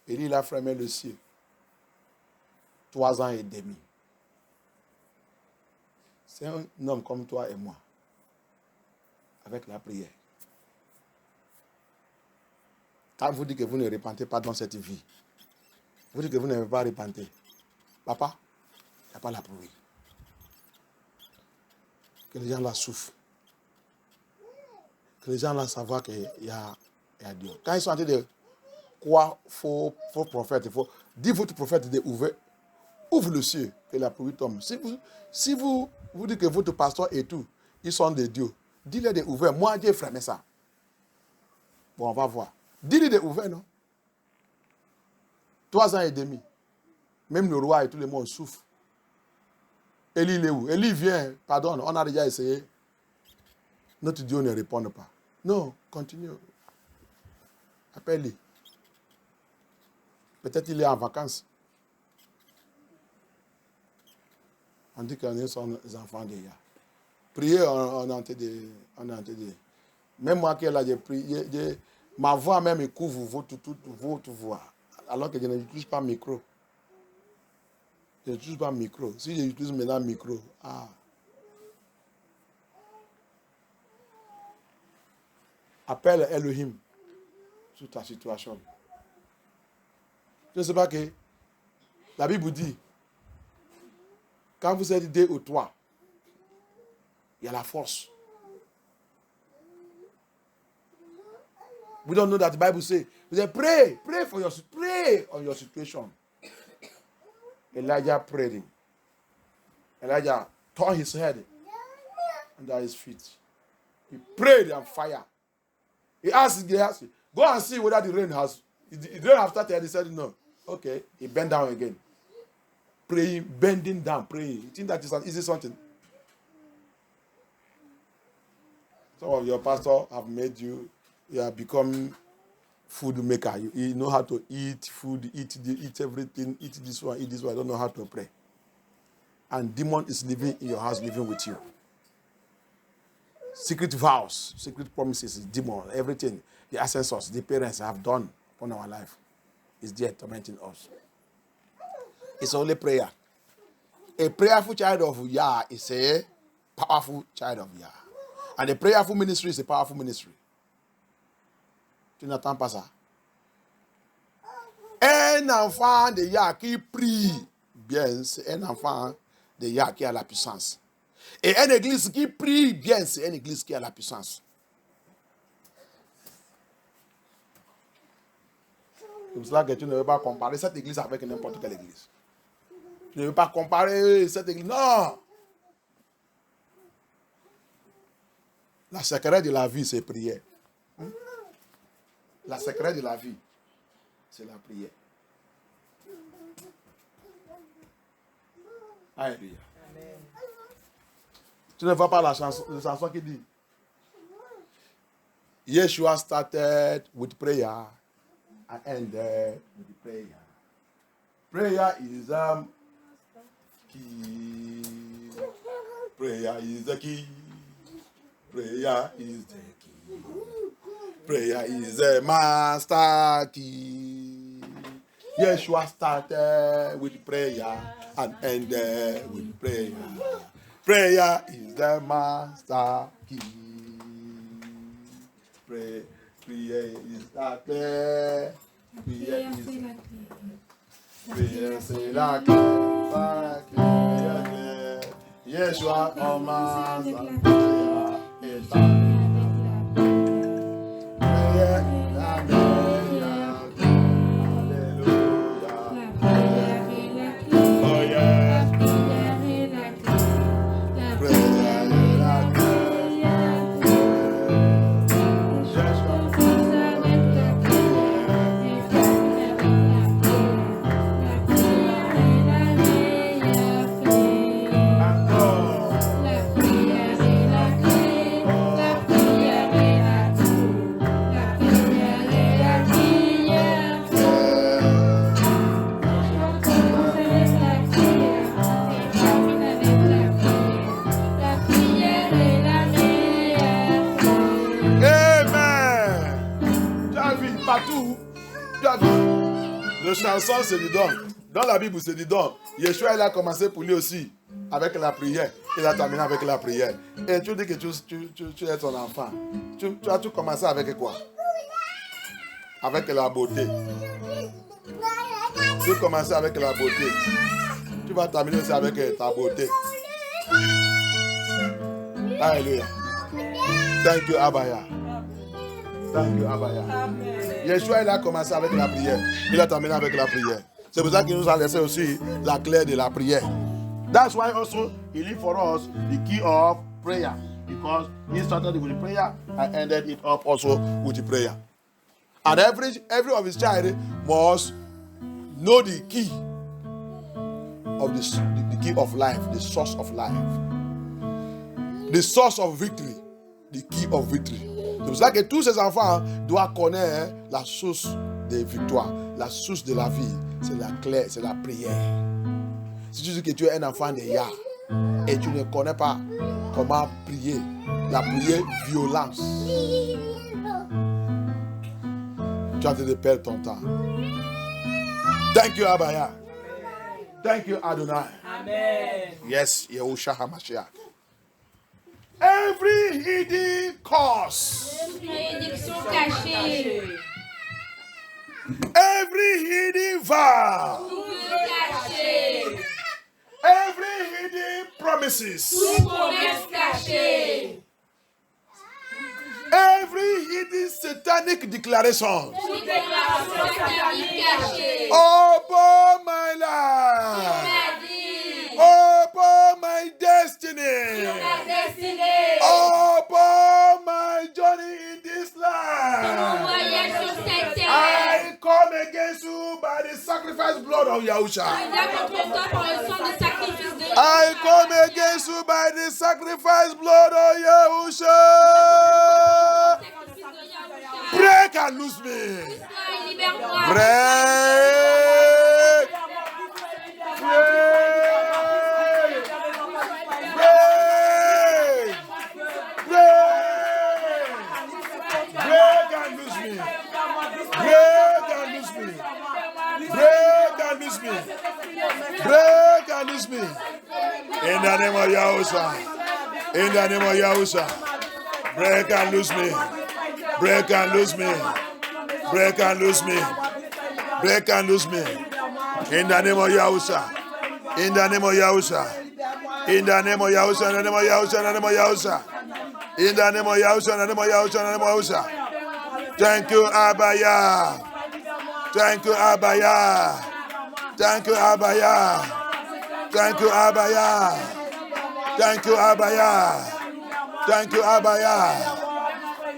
Élie il a fermé le ciel. 3 ans et demi. C'est un homme comme toi et moi. Avec la prière. Quand vous dites que vous ne repentez pas dans cette vie, vous dites que vous n'avez pas repenter. Papa, il n'y a pas la prière. Que les gens là souffrent. Que les gens là savent qu'il y a Dieu. Quand ils sont en train de croire faux prophètes, dis votre prophète ouvre le ciel et la pluie tombe. Si vous dites que votre pasteur et tout, ils sont des dieux, dis-les de ouvrir. Moi, j'ai fermé ça. Bon, on va voir. Dis-les de ouvrir, non? 3 ans et demi. Même le roi et tout le monde souffrent. Élie, il est où? Élie vient, pardonne, on a déjà essayé. Notre Dieu ne répond pas. Non, continue. Appelle-le. Peut-être il est en vacances. On dit qu'on est son enfant déjà. Prier, on est en train de. Même moi qui est là, j'ai prié. Ma voix même couvre votre voix. Alors que je n'utilise pas micro. Je n'utilise pas micro. Si j'utilise maintenant micro, appelle Elohim sur ta situation. Je ne sais pas que la Bible dit, quand vous êtes 2 ou 3, il y a la force. We don't know that the Bible says, pray on your situation. Elijah prayed. Elijah turned his head under his feet. He prayed on fire. He asked, go and see whether the rain has. The rain have started. He said, no. Okay. He bent down again. Praying, bending down, praying. You think that is an easy something? Some of your pastors have made you have become food maker. You know how to eat food, eat everything, eat this one, eat this one. I don't know how to pray. And demon is living in your house, living with you. Secret vows, secret promises, demon, everything. The ancestors, the parents have done upon our life is there tormenting us. It's only prayer. A prayerful child of Yah is a powerful child of Yah. And a prayerful ministry is a powerful ministry. Tu n'attends pas ça. Un enfant de Yah qui prie bien, c'est un enfant de Yah qui a la puissance. Et une église qui prie bien, c'est une église qui a la puissance. C'est pour cela que tu ne veux pas comparer cette église avec n'importe quelle église. Tu ne veux pas comparer cette église. Non! La secret de la vie, c'est prière. La secret de la vie, c'est la prière. Alléluia. Tu ne vois pas la chanson qui dit Yeshua started with prayer and ended with prayer. Prayer is the key. Prayer is the key. Prayer is the key. Prayer is the master key. Yeshua started with prayer and ended with prayer. Prayer is the master key. Prayer is the clear. Prayer c'est la clé. Yeshua commence la prière et ta prière est la meilleure. Alléluia. Oh yes. Prière est la clé. Yeshua partout, tu as vu. Le chanson, c'est du don. Dans la Bible, c'est du don. Yeshua, il a commencé pour lui aussi avec la prière. Il a terminé avec la prière. Et tu dis que tu es ton enfant. Tu as tout commencé avec quoi? Avec la beauté. Tu commences avec la beauté. Tu vas terminer aussi avec ta beauté. Alléluia. Thank you, Abaya. Thank you, Abaya. Yeshua, il a commencé avec la prière. Il a terminé avec la prière. C'est pour ça qu'il nous a laissé aussi la clé de la prière. That's why also he leave for us the key of prayer. Because he started with the prayer and ended it up also with the prayer. And every of his child must know the key of the key of life, the source of life. The source of victory, the key of victory. C'est pour ça que tous ces enfants doivent connaître la source des victoires, la source de la vie. C'est la clé, c'est la prière. Si tu dis que tu es un enfant de Yah et tu ne connais pas comment prier, la prière violence, tu as de perdre ton temps. Thank you, Abaya. Thank you, Adonai. Amen. Yes, Yahusha HaMashiach. Every hidden cause, Malédiction cachée. every hidden vow, Tout caché. every hidden promises, Toute promesse cachée. every hidden satanic declaration Toute déclaration satanique cachée. upon my life, Ma vie. upon my destiny, Ma destinée. upon my journey in this Mon life. voyage sur cette terre. I come against you by the sacrifice blood of Yahusha. Je viens contre toi par le sang de sacrifice de I come against you by the sacrifice blood of Yahusha. sacrifice de Yahusha. Break and loose me. Libère-moi. Break. Break. Break. Break and loose me. Break and loose me. Break and loose me. Break and loose me. In the name of Yahusha. In the name of Yahusha. Break and loose me. Break and loose me. Break and loose me. Break and loose me. In the name of Yahusha. In the name of Yahusha. In the name of Yahusha. In the name of Yahusha. In the name of Yahusha. In the name of Yahusha. In the name of Yahusha. In the name of Yahusha. Thank you, Abaya. Thank you, Abaya. Thank you, Abaya. Thank you, Abaya. Thank you, Abaya. Thank you, Abaya.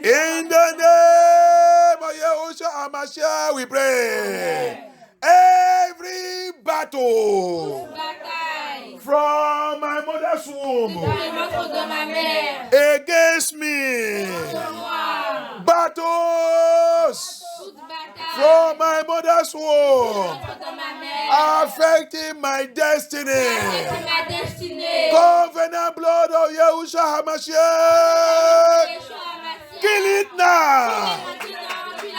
In the name of Yahushua HaMashiach, we pray. Every battle Bataille. from my mother's womb Dans le ventre de ma mère. against me, Moi. battles Toute bataille. from my mother's womb Ventre de ma mère. affecting my destiny. C'est ma destinée. Covenant blood of Yahushua HaMashiach, Yeshua Mashiach. kill it now. Maintenant, tu l'as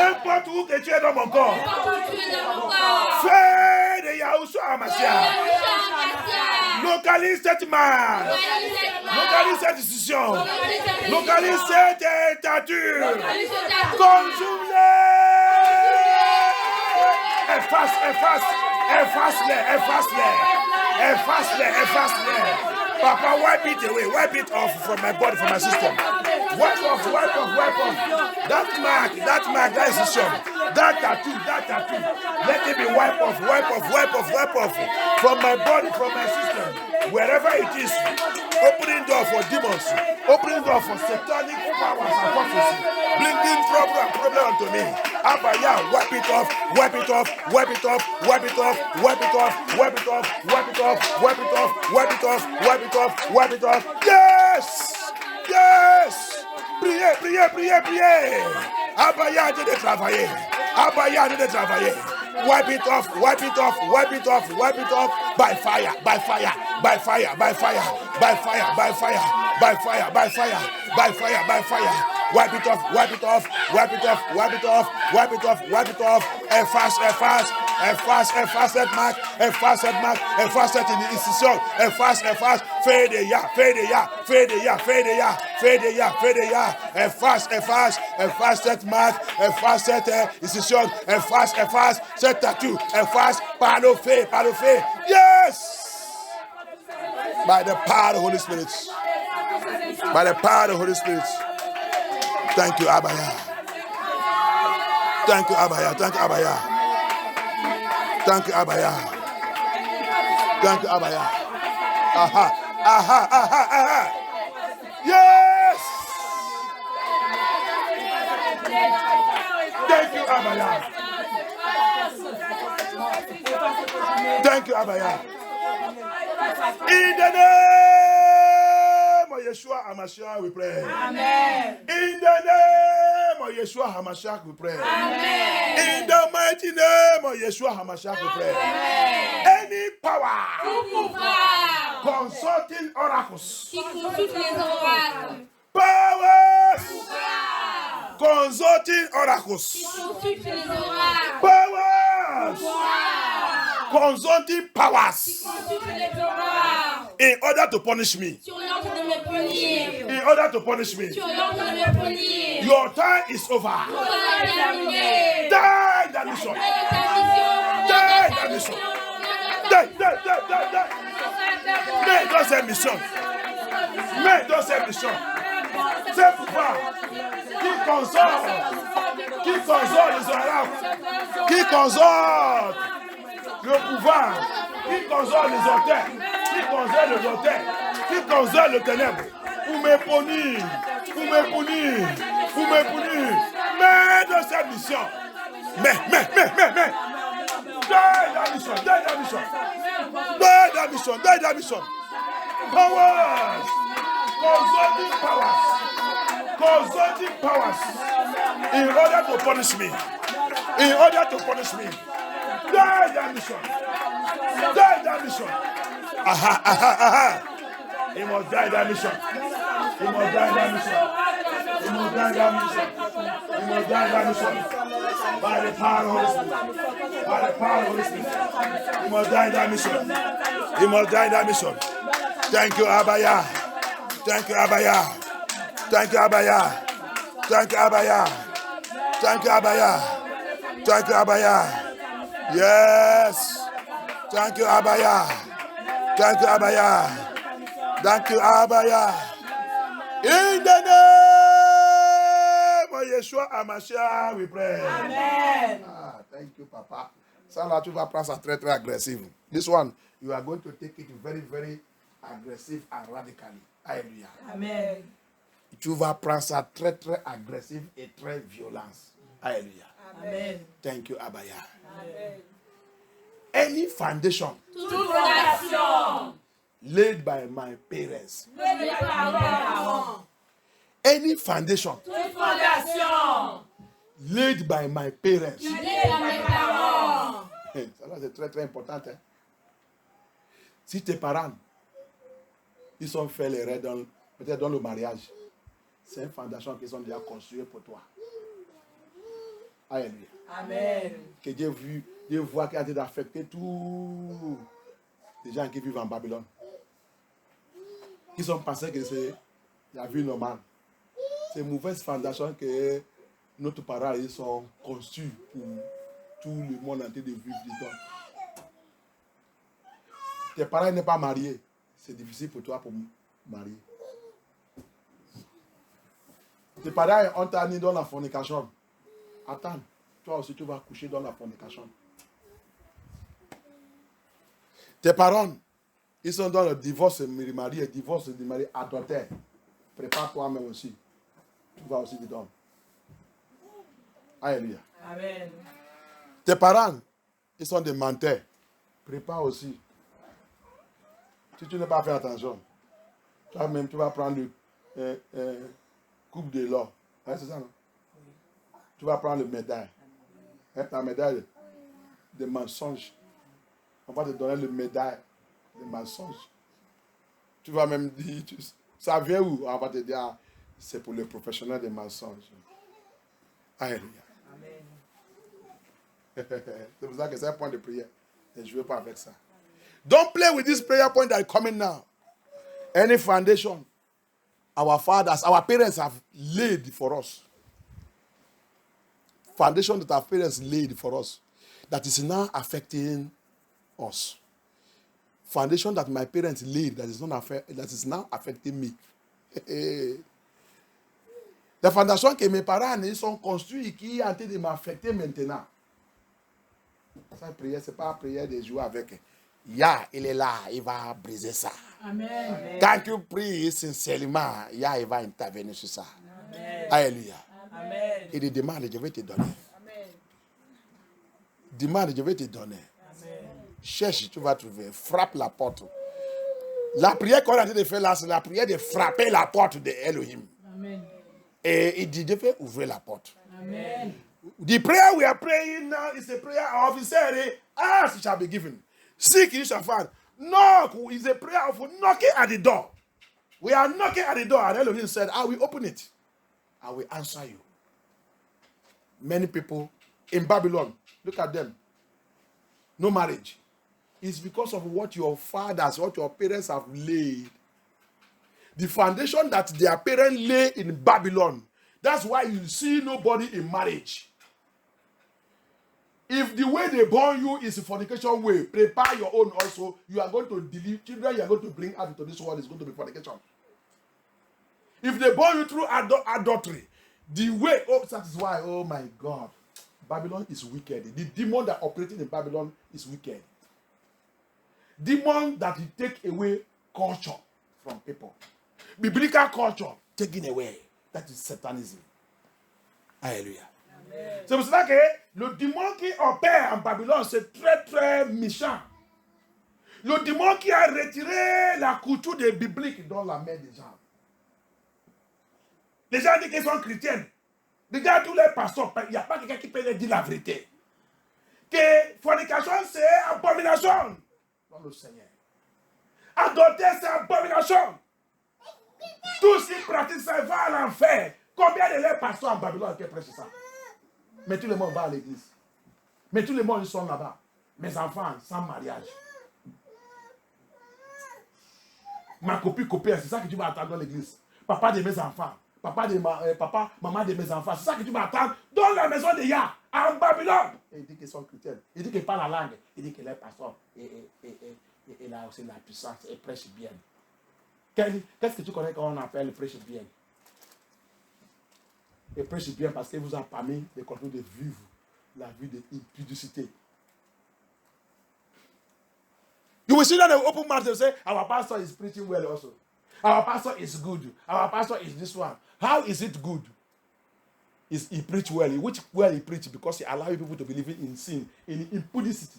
N'importe où que tu es dans mon corps. Quand tu es dans mon corps. Fais de Yahushua Hamashiach. Localise cette marque. Localise cette décision. Localise cette statue. Consume-les. Efface-les. Papa, wipe it away. Wipe it off from my body, from my system. Wipe off. That mark, that decision, that tattoo. Let it be wiped off from my body, from my system. Wherever it is, opening door for demons, opening door for satanic powers and forces, bringing problem unto me. Abaya, wipe it off. Yes. Priez. Abaya de travailler. Wipe it off by fire. Wipe it off. Efface that mark. Efface that institution. Efface. Fade the ya. Efface that mark. Efface that institution. Efface that tattoo. Efface par le fait. Yes. By the power of the Holy Spirit. Thank you, Abaya. Aha. Yes. Thank you, Abaya. In the name of Yeshua HaMashiach we pray. Amen. In the name of Yeshua HaMashiach we pray. Amen. In the mighty name of Yeshua HaMashiach we pray. Amen. Any power Pouvoir consulting oracles, qui consulte les oracles. powers Pouvoir consulting oracles, qui consulte les oracles. powers Pouvoir consulting powers qui consulte les oracles. in order to punish me. Sur l'ordre de me punir. In order to punish me. Sur l'ordre de me punir. Your time is over. Pour la terminer. Die, damnation. Mais dans cette mission, c'est pouvoir qui console les oracles, qui console le pouvoir, qui console les auteurs, qui console le ténèbre, pour me punir. Mais dans cette mission, mais. Die that mission. Powers. Consulting powers. In order to punish me. Die that mission. Aha. He must die that mission. By the power of the Holy Spirit. He must die that mission. Thank you, Abaya. Yes. Thank you, Abaya. In the name of Yeshua HaMashiach, we pray. Amen. Thank you, Papa. Ça là, tu vas prendre ça très, très agressif. This one, you are going to take it very, very aggressive and radically. Alléluia. Amen. Tu vas prendre ça très, très agressif et très violent. Alléluia. Amen. Thank you, Abaya. Amen. Any foundation Toute fondation laid by my parents, menée par mes parents. any foundation Toute fondation laid by my parents, menée par mes parents. ça là c'est très très important. Hein? Si tes parents, ils ont fait l'erreur peut-être dans le mariage, c'est une fondation qu'ils ont déjà construite pour toi. Alléluia. Amen. Que Dieu voit qu'il a été d'affecter tous les gens qui vivent en Babylone. Qui sont pensés que c'est la vie normale. C'est une mauvaise fondation que notre parents ils sont conçus pour tout le monde entier de vivre dedans. Tes parents n'est pas mariés. C'est difficile pour toi pour marier. Tes parents ont t'a mis dans la fornication. Attends, toi aussi tu vas coucher dans la fornication. Tes parents, ils sont dans le divorce de mari et divorce de mari adultère. Prépare-toi même aussi. Tu vas aussi dedans. Alléluia. Amen. Tes parents, ils sont des menteurs. Prépare aussi. Si tu n'as pas fait attention, toi-même, tu vas prendre le coupe de l'or. Hein, c'est ça, non? Tu vas prendre le médaille. Hein, la médaille de mensonges. On va te donner le médaille de mensonges. Tu vas même dire, ça vient où? On va te dire, ah, c'est pour les professionnels des mensonges. Alléluia. Amen. C'est pour ça que c'est un point de prière. Et je ne veux pas avec ça. Don't play with this prayer point that is coming now. Any foundation our fathers, our parents have laid for us. Foundation that our parents laid for us. That is now affecting us. Foundation that my parents laid that is now affecting me. Les fondations que mes parents ils sont construits qui sont en train de m'affecter maintenant. Cette prière, ce n'est pas la prière de jouer avec. Yah, il est là, il va briser ça. Amen. Quand tu pries sincèrement, Yah, il va intervenir sur ça. Amen. Alléluia. Amen. Il dit, demande, je vais te donner. Amen. Demande, je vais te donner. Amen. Cherche, tu vas trouver. Frappe la porte. La prière qu'on a dit de faire là, c'est la prière de frapper la porte de Elohim. Amen. Et il dit, je vais ouvrir la porte. Amen. The prayer we are praying now is a prayer of sincerity. Ask, it shall be given. Seek, you shall find. Knock is a prayer of knocking at the door. We are knocking at the door, and Elohim said, I will open it. I will answer you. Many people in Babylon, look at them. No marriage. It's because of what your fathers, what your parents have laid. The foundation that their parents lay in Babylon. That's why you see nobody in marriage. If the way they born you is a fornication way, prepare your own also. You are going to deliver children you are going to bring out into this world is going to be fornication. If they born you through adultery, the way, that is why, oh my God, Babylon is wicked. The demon that operating in Babylon is wicked. Demon that will take away culture from people. Biblical culture taken away. That is Satanism. Alléluia. C'est pour cela que le démon qui opère en Babylone, c'est très très méchant. Le démon qui a retiré la couture des bibliques dans la main des gens. Les gens disent qu'ils sont chrétiens. Regarde tous les pasteurs, il n'y a pas quelqu'un qui peut leur dire la vérité. Que fornication, c'est abomination dans le Seigneur. Adopter, c'est abomination. Tous qui pratiquent ça, vont à l'enfer. Combien de les pasteurs en Babylone qui prêchent ça? Mais tout le monde va à l'église. Mais tout le monde, ils sont là-bas. Mes enfants, sans mariage. Ma copine, c'est ça que tu vas attendre dans l'église. Papa de mes enfants. Papa, maman de mes enfants. C'est ça que tu vas attendre dans la maison de Yah, en Babylone. Et il dit qu'ils sont chrétiens. Il dit qu'ils parlent la langue. Il dit que les pasteurs, il a aussi la puissance et prêche bien. Qu'est-ce que tu connais quand on appelle prêche bien? Et prêche bien parce qu'il vous a permis de continuer de vivre la vie de impudicité. You will see that the open mouth and say, our pastor is preaching well also. Our pastor is good. Our pastor is this one. How is it good? He preach well. Which well he preach? Because he allows people to believe in sin, in impudicity,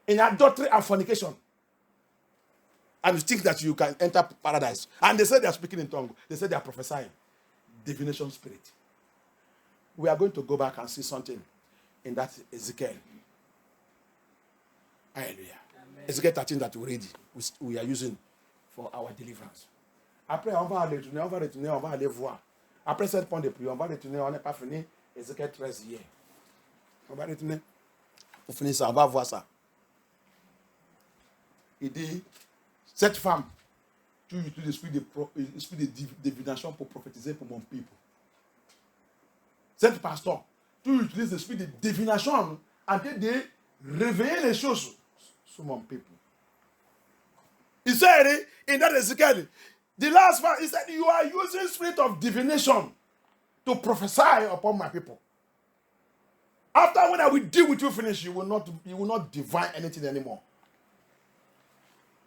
in adultery and fornication. And you think that you can enter paradise. And they say they are speaking in tongues. They say they are prophesying. Divination spirit. We are going to go back and see something in that Ezekiel. Hallelujah. Amen. Ezekiel 13 that we are using for our deliverance. Après, on va aller retourner, on va aller voir. Après 7 points de prière, on va retourner, on n'est pas fini. Ézéchiel 13 hier. On va retourner. Pour finir ça, on va voir ça. Il dit, cette femme, tu utilises l'esprit de divination pour prophétiser pour mon peuple. Cette pasteur, tu utilises l'esprit de divination en train de réveiller les choses sur mon peuple. He said in that Ezekiel, the last verse, he said, you are using spirit of divination to prophesy upon my people. After when I will deal with you finish, you will not divine anything anymore.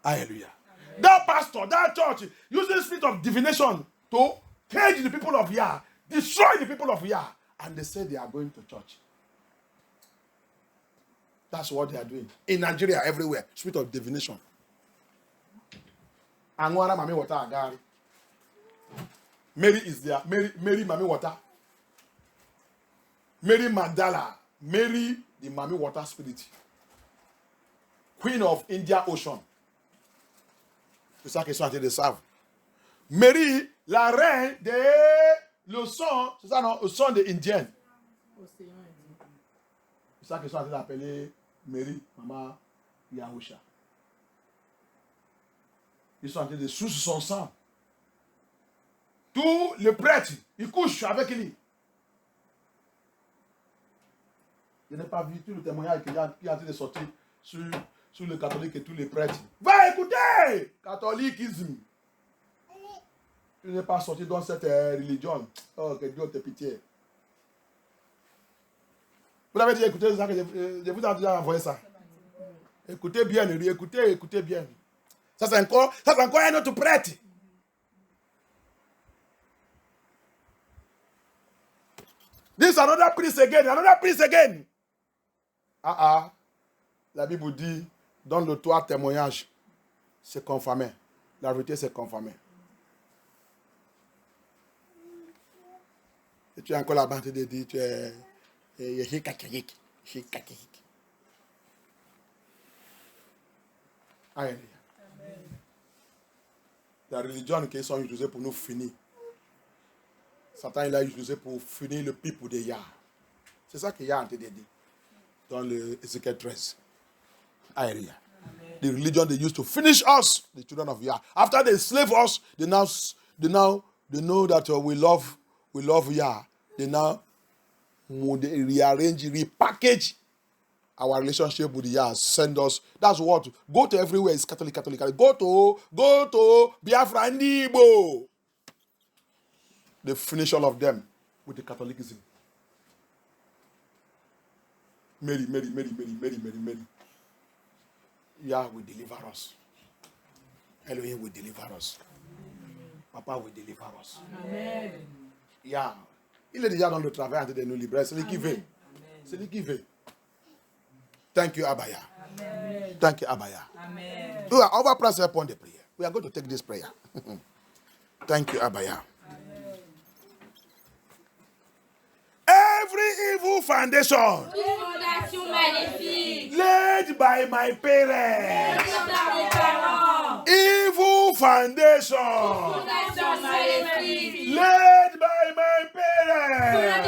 Hallelujah. Amen. That pastor, that church, using spirit of divination to cage the people of Yah, destroy the people of Yah, and they say they are going to church. That's what they are doing. In Nigeria, everywhere, spirit of divination. Angwara mami water agari. Mary is there. Mary mami water. Mary Mandala. Mary the mami water spirit. Queen of India Ocean. C'est ça qu'ils sont en train de savoir. Mary, la reine de l'océan, c'est ça non, océan de Indien. C'est ça qu'ils sont en train d'appeler Mary, maman Yahusha. Ils sont en train de sucer son sang. Tous les prêtres, ils couchent avec lui. Je n'ai pas vu tout le témoignage qui est en train de sortir sur le catholique et tous les prêtres. Va écouter! Catholicisme. Tu n'es pas sorti dans cette religion. Oh, que Dieu te pitié. Vous l'avez déjà écouté ça, que je vous ai déjà envoyé ça. Écoutez bien, écoutez bien. Ça c'est encore un autre prêtre. This is another priest again. La Bible dit, dans le trois témoignages, c'est confirmé. La vérité, c'est confirmé. Et tu es encore là-bas, tu dis, tu es catholique. Alléluia. La religion qu'ils sont utilisés pour nous finir. Satan, il a utilisé pour finir le peuple de Yah. C'est ça qu'il y a en train de dire. Dans le Ézéchiel 13. Alléluia. The religion they used to finish us, the children of Yah. After they slave us, they know that we love Yah. They now rearrange, repackage our relationship with Yah. Send us. That's what. Go to everywhere. It's Catholic. Go to Biafra and Igbo. They finish all of them with the Catholicism. Mary. Yah will deliver us. Elohim will deliver us. Papa will deliver us. Amen. Yah. Il est déjà dans le travail entre de nous libérer. C'est lui qui veut. C'est lui qui veut. Thank you, Abaya. Amen. Thank you, Abaya. Amen. On va prendre un point de prière. We are going to take this prayer. Thank you, Abaya. Every evil foundation laid by my parents, evil foundation laid by my parents,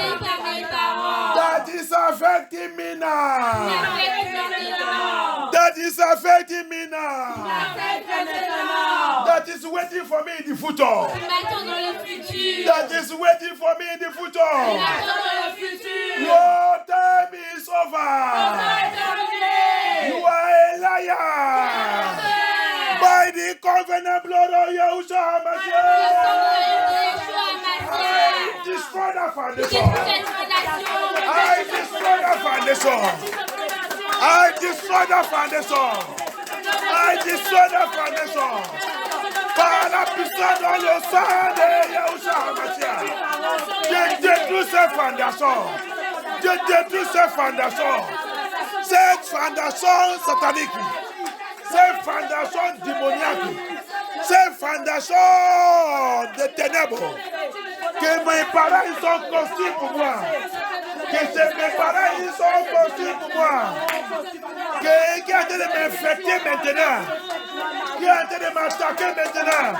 that is affecting me now. That is affecting me now. That is waiting for me in the future. That is waiting for me in the future. Your time is over. You are a liar. By the covenant blood of Yahushua HaMashiach, destroy that foundation. I destroy that foundation. I destroy that foundation. I destroy that foundation. Par la puissance dans le sang de Yahushua HaMashiach, je détruis ces fondations. Je détruis ces fondations. Cette fondation satanique. Ces fondations démoniaques. Ces fondations de ténèbres. Que mes parents ils sont construits pour moi. Que mes parents ils sont construits pour moi. Qui est en train de m'infecter maintenant. Qui est en train de m'attaquer maintenant.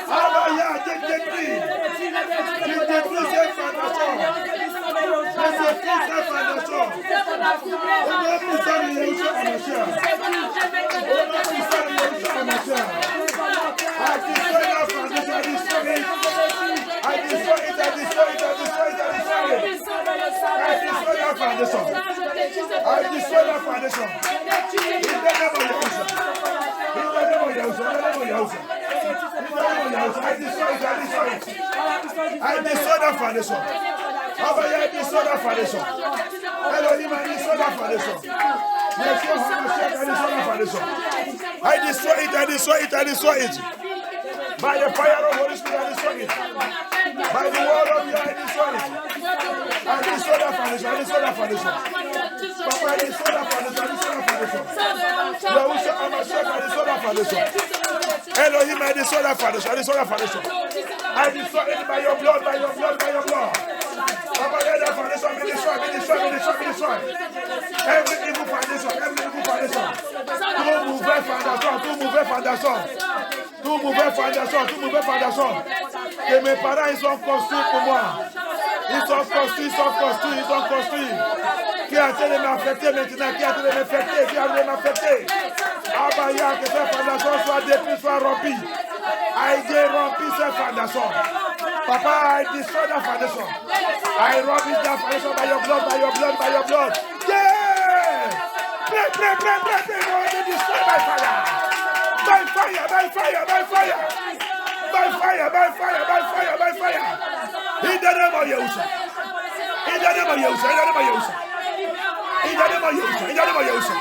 Abaya, tu détruis ces fondations. I destroy that foundation. Abaya, destroy that foundation. Elohim, I destroy that foundation. I destroy it, I destroy it, I destroy it. By the fire of Holy Spirit, I destroy it. By the word of God, I destroy it. I destroy that foundation, I destroy that foundation. Papa, I destroy that foundation, I destroy that foundation. Yahusha, Amashek, I destroy that foundation. Elohim, I destroy that foundation, I destroy that foundation. I destroy it by your blood, by your blood, by your blood. Papa, let that foundation be destroyed, be destroyed, be destroyed, be destroyed. Every evil foundation, every evil foundation. Tout mauvais foundation, tout mauvais foundation. Tout mauvais foundation, tout mauvais foundation. Que mes parents, ils ont construit pour moi. Ils sont construits, ils sont construits, ils sont construits. Qui a été de m'affecter maintenant, qui a été de m'affecter, qui a été de m'affecter. Abaya, que cette fondation soit détruite, soit rompue. I rompi cette fondation. Papa, I destroy that foundation. I romp that foundation by your blood, by your blood, by your blood. Yeah! Pray, pray, pray, pray, pray. No, they destroy by fire. By fire, by fire, by fire. By fire, by fire, by fire, by fire. In the name of Yahusha. In the name of Yahusha, in the name of Yahusha. In the name of Yahusha, in the name of Yahusha.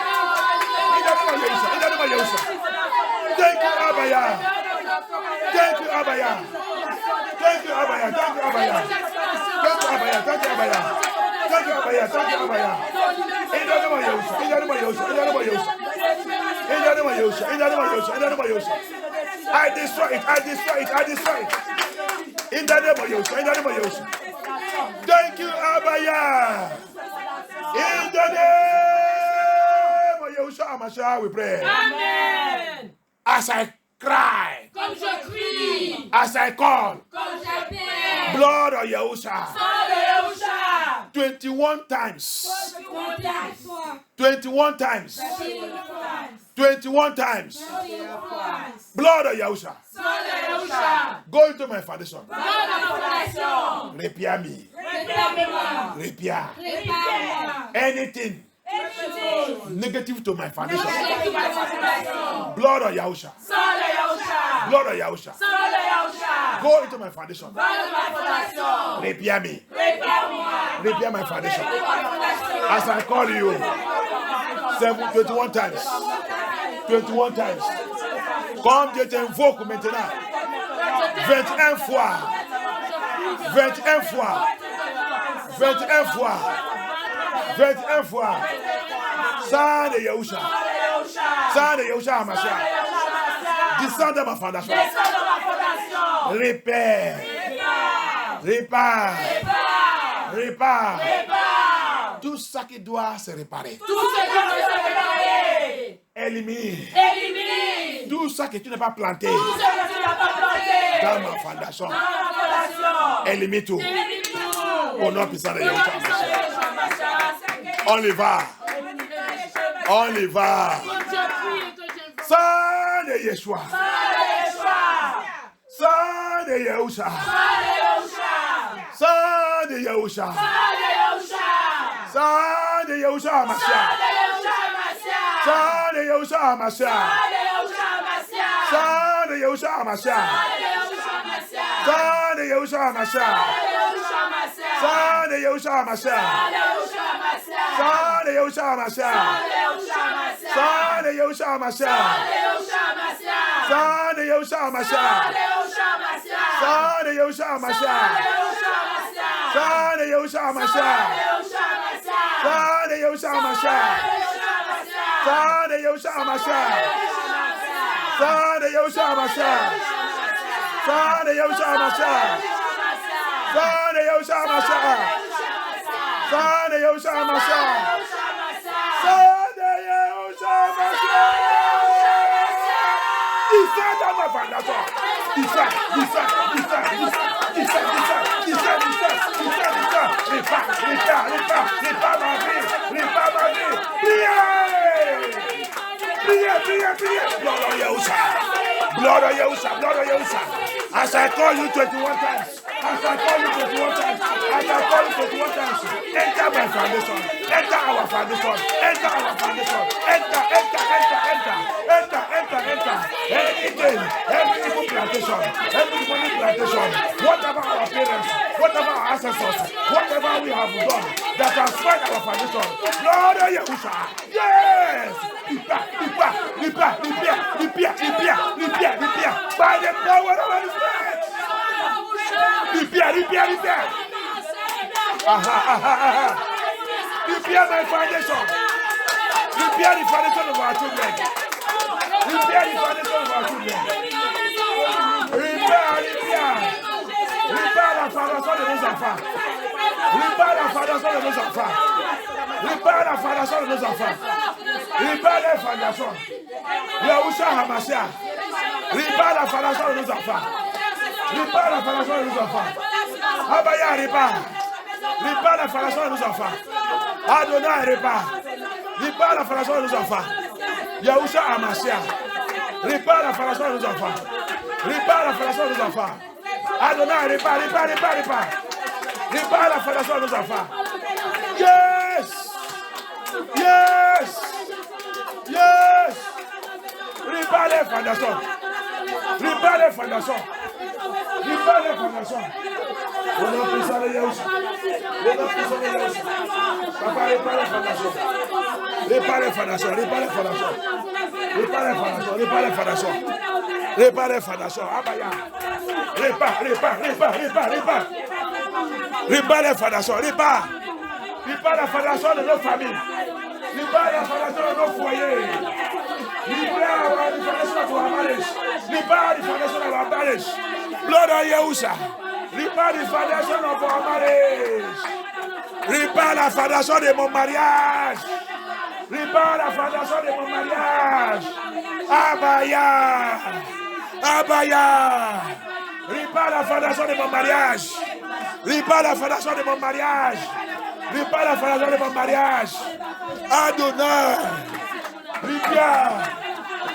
In the name of Yahusha, in the name of Yahusha. Thank you, Abaya. Thank you, Abaya. Thank you, Abaya. Thank you, Abaya. Thank you, Abaya. Thank you, Abaya. Thank you, Abaya. Thank you, Abaya. In the name of Yahusha, in the name of Yahusha, in the name of Yahusha. In the name of Yahusha, in the name of Yahusha, in the name of Yahusha. I destroy it, I destroy it, I destroy it. In the name of Yahusha, in the name of Yahusha. Thank you, Abaya. In the name of Yahusha Hamashiach, we pray. Amen. As I cry, Comme je crie, as I call, comme j'appelle, blood of Yahusha, sang de Yahusha, 21 times, 21 21 times, 21 times, blood of Yahusha, sang de Yahusha, go into my foundation, dans la fondation, repair me, répaire-moi, repair répare-moi, anything anything, negative to my foundation, négatif à ma fondation, blood of Yahusha, sang de Yahusha, blood of Yahusha, sang de Yahusha, go into my foundation, dans ma fondation, repair me, répare-moi, repair my foundation, ma fondation, as I call you, 21 times, 21 times, comme je t'invoque maintenant, 21 fois, 21 fois, 21 fois, 21 fois, sang de Yahusha, sang de Yahusha Hamashiach, descends dans ma fondation, répare, répare, répare, tout ça qui doit se réparer, tout ce que tu as préparé, élimine, élimine, tout ça que tu n'as pas planté tout ce que tu n'as pas planté, dans ma fondation, dans ma fondation, élimine tout, élimine-nous, au nom puissant de Yahusha Hamashiach. Hamashiach. On y va, on y va, sang de Yeshua, sang de Yahusha, sang de Yahusha, sang de Yahusha Hamashiach, sang de Yahusha Hamashiach, sang de Yahusha Hamashiach, sang de Yahusha Hamashiach, sang de Yahusha Hamashiach, sang de Yahusha Hamashiach, sang de Yahusha Hamashiach, sang de Yahusha Hamashiach, sang de Yahusha Hamashiach, sang de Yahusha Hamashiach, sang de Yahusha Hamashiach, sang de Yahusha Hamashiach, sang de Yahusha Hamashiach, sang de Yahusha Hamashiach, sang de Yahusha Hamashiach, sang de Yahusha Hamashiach, sang de Yahusha Hamashiach. Descends dans ma Blood of Yahusha. Blood of Yahusha. Blood of Yahusha. As I call you 21 times. As I call you 21 times. As I call you 21 times. Enter my foundation. Enter our foundation. Enter our foundation. Enter. Anything. Every evil plantation. Every money plantation. Whatever our parents. Whatever our ancestors. Whatever we have done. That has spoiled our foundation. Blood of Yahusha. Yes. Repair. By the power of the Spirit. Repair. Repair my foundation. Repair the foundation of our children. Repair the foundation of our children. Repair the foundation of the Muzafa. Repair the foundation of the Muzafa. Repair the foundation of the Muzafa. Repair the foundation. Yahusha Hamashiach. Repair the foundation of the Muzafa. Repair the foundation of the Muzafa. Abaya repair. Repair the foundation of the Muzafa. Adonai repair. Repair the foundation of the Muzafa. Yahusha Hamashiach. Repair the foundation of the Muzafa. Repair the foundation of the Muzafa. Adonai repair. Repair the foundation of the Muzafa. Yes. Repair the foundation. Repair the foundation. On a pris ça les Yahusha. Papa, repair the foundation. Repair the foundation. Abaya. Repair the foundation. Repair the foundation de nos familles. Repair the foundation de nos foyers. Repair the foundation of our marriage. Repair the foundation of our marriage. Blood of Yahusha. Repair the foundation of our marriage. Repair la foundation de mon mariage. Repair la foundation de mon mariage. Abaya. Repair la foundation de mon mariage. Repair la foundation de mon mariage. Repair la foundation de mon mariage. Adonai. Repair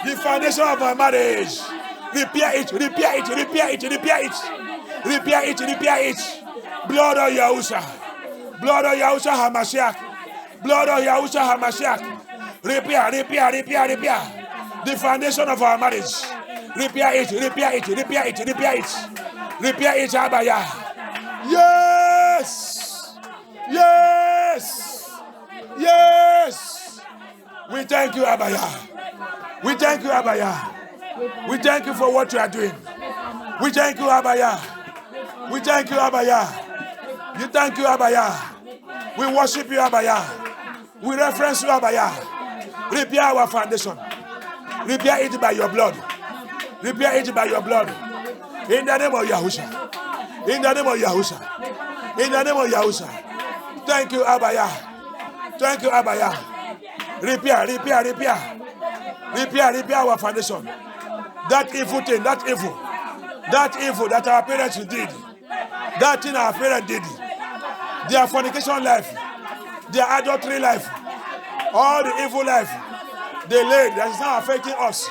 the foundation of my marriage. Repair it. Blood of Yahusha. Blood of Yahusha Hamashiach. Repair. The foundation of our marriage. Repair it. Repair it, Abaya. Yes. We thank you, Abaya. We thank you for what you are doing. We thank you, Abaya. You thank you, Abaya. We worship you, Abaya. We reference you, Abaya. Repair our foundation. Repair it by your blood. In the name of Yahusha. Thank you, Abaya. Repair our foundation. That evil that our parents did. That thing our parents did. Their fornication life. Their adultery life. All the evil life they laid that is now affecting us.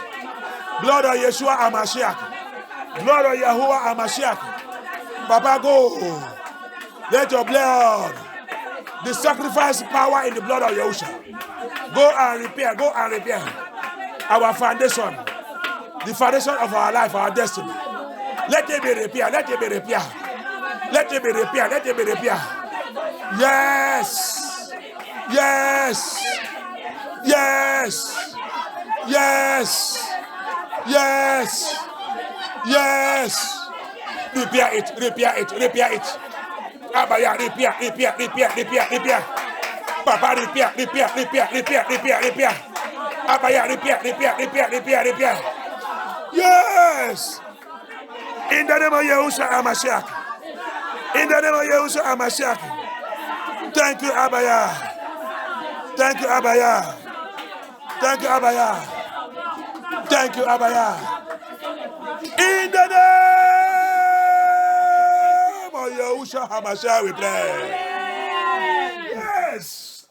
Blood of Yeshua Hamashiach. Blood of Yahuwah Hamashiach. Papa, go. Let your blood, the sacrifice power in the blood of Yahusha, go and repair our foundation, the foundation of our life, our destiny. Let it be repaired. Yes. Repair it. Abaya, repair. Papa, repair. Abaya, repair. Yes. In the name of Yahushua Hamashiach. Thank you, Abaya. In the name of Yahushua Hamashiach, we pray. Yes.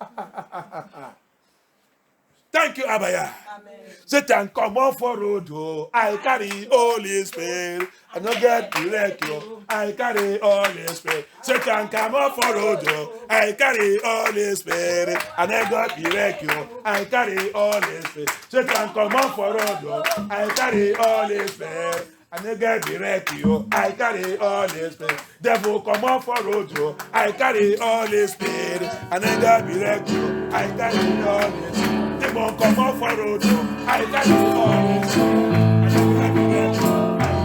Thank you, Abaya. Amen. Satan, come on for road, oh. I carry Holy Spirit. I don't get direct, oh. I carry Holy Spirit. Satan, come on for road, oh. I carry Holy Spirit. I don't get direct, oh. I carry Holy Spirit. Satan, come on for road, oh. I carry Holy Spirit. I don't get direct, oh. I carry Holy Spirit. Devil, come on for road, oh. I carry Holy Spirit. I don't get direct, oh. I carry Holy Spirit. Demon come off for road, oh. I carry all this. I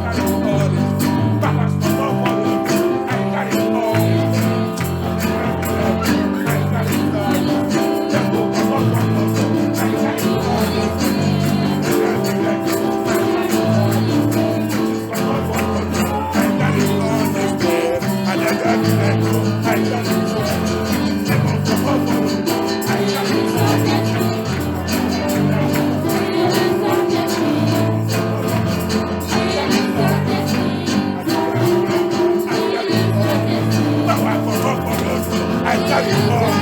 carry all this. Powers come off for road, oh. I carry all this. I carry all this. Devil come off for road, oh. I carry all this. Come off for road, oh. I carry all this. And I got direct, oh. I carry all this. Demon come off for road, oh. I carry all this. I carry on.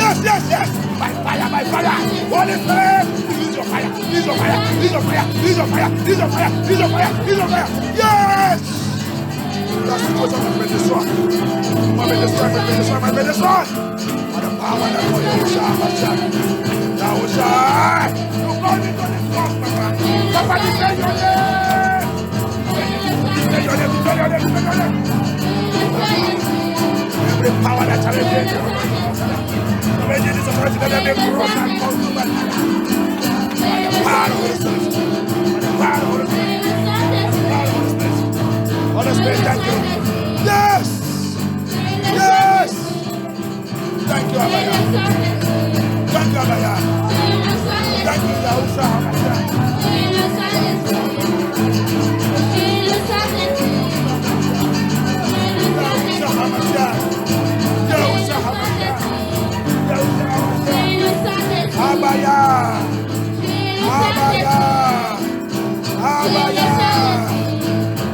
Yes. By fire. Holy Spirit, release your fire. Yes. That situation has been destroyed. By the power that you shall. You call me to this cross, Papa. Somebody say your name. Every power that challenges you. When you disappoint them, they cross and come to my power of the Spirit. Holy Spirit, thank you. Yes. Thank you, Abaya. Thank you, Yahushua HaMashiach. Abaya.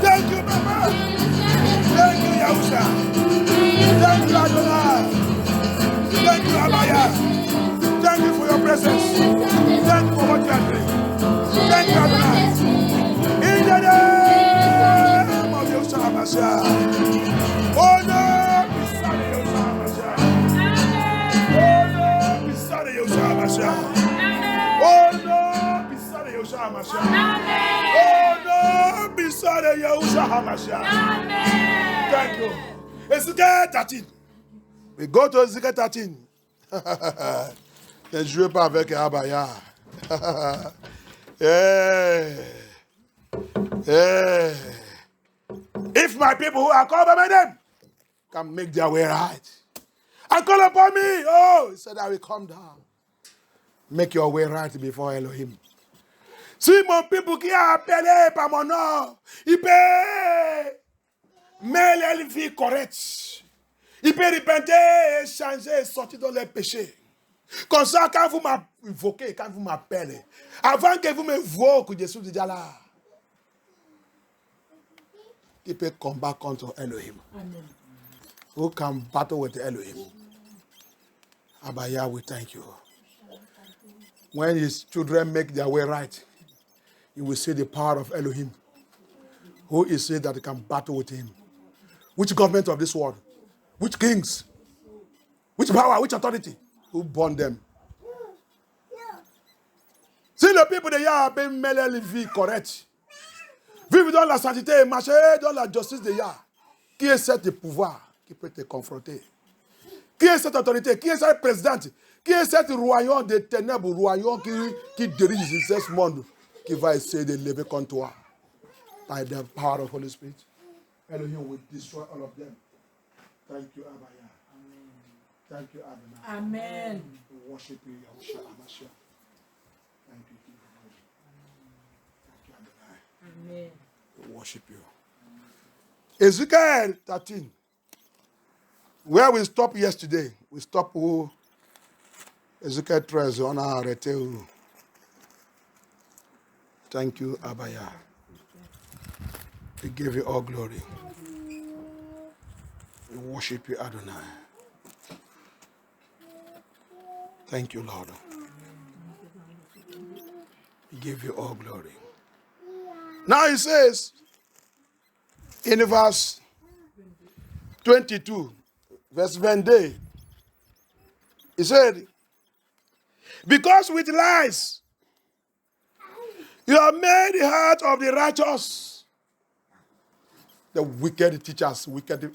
Thank you, Mama. Thank you, Yahushua. Thank you, Adonai. Thank you, Abaya. Thank you for your presence. Thank you for what you are doing. Thank you, Adonai. In the name of Yahushua HaMashiach. Oh no, beside Yahushua HaMashiach. Oh no, beside Yahushua HaMashiach. Thank you. Ezekiel 13. We go to Ezekiel 13. Ne jouez pas avec Abaya. If my people who are called by my name can make their way right and call upon me, he said, I will come down Make your way right before Elohim. Si mon people qui a appelé par mon nom, il peut mêler une vie correcte. Il peut repenter, changer, sortir dans les péchés. Comme ça, quand vous m'invoquez, quand vous m'appelez, avant que vous m'invoquez, je suis déjà là. Il peut combattre contre Elohim. Amen. Who can battle with Elohim? Abaya, we thank you. When his children make their way right, you will see the power of Elohim. Who is it that can battle with him? Which government of this world? Which kings? Which power? Which authority? Who born them? Si le people de Yah a bien mêlé les vies correctes, vivre dans la sainteté, marcher dans la justice de Yah, qui est cet pouvoir qui peut te confronter? Qui est cette autorité? Qui est cette présidente? Qui est cet royaume des ténèbres, royaume qui dirige ce monde, qui va essayer de lever contre toi? By the power of Holy Spirit, Elohim will destroy all of them. Thank you, Abaya. Thank you, Adonai. Amen. We worship you, Yahushua Hamashiach. Thank you, King of Glory. Thank you, Adonai. Amen. We worship you. Ezekiel 13. Where we stopped yesterday, we stopped où Ezekiel 13, on a arrêté où. Thank you, Abaya. We give you all glory. We worship you, Adonai. Thank you, Lord. We give you all glory. Now he says in verse 22, verse 20, he said, because with lies you have made the heart of the righteous, the wicked teachers, wicked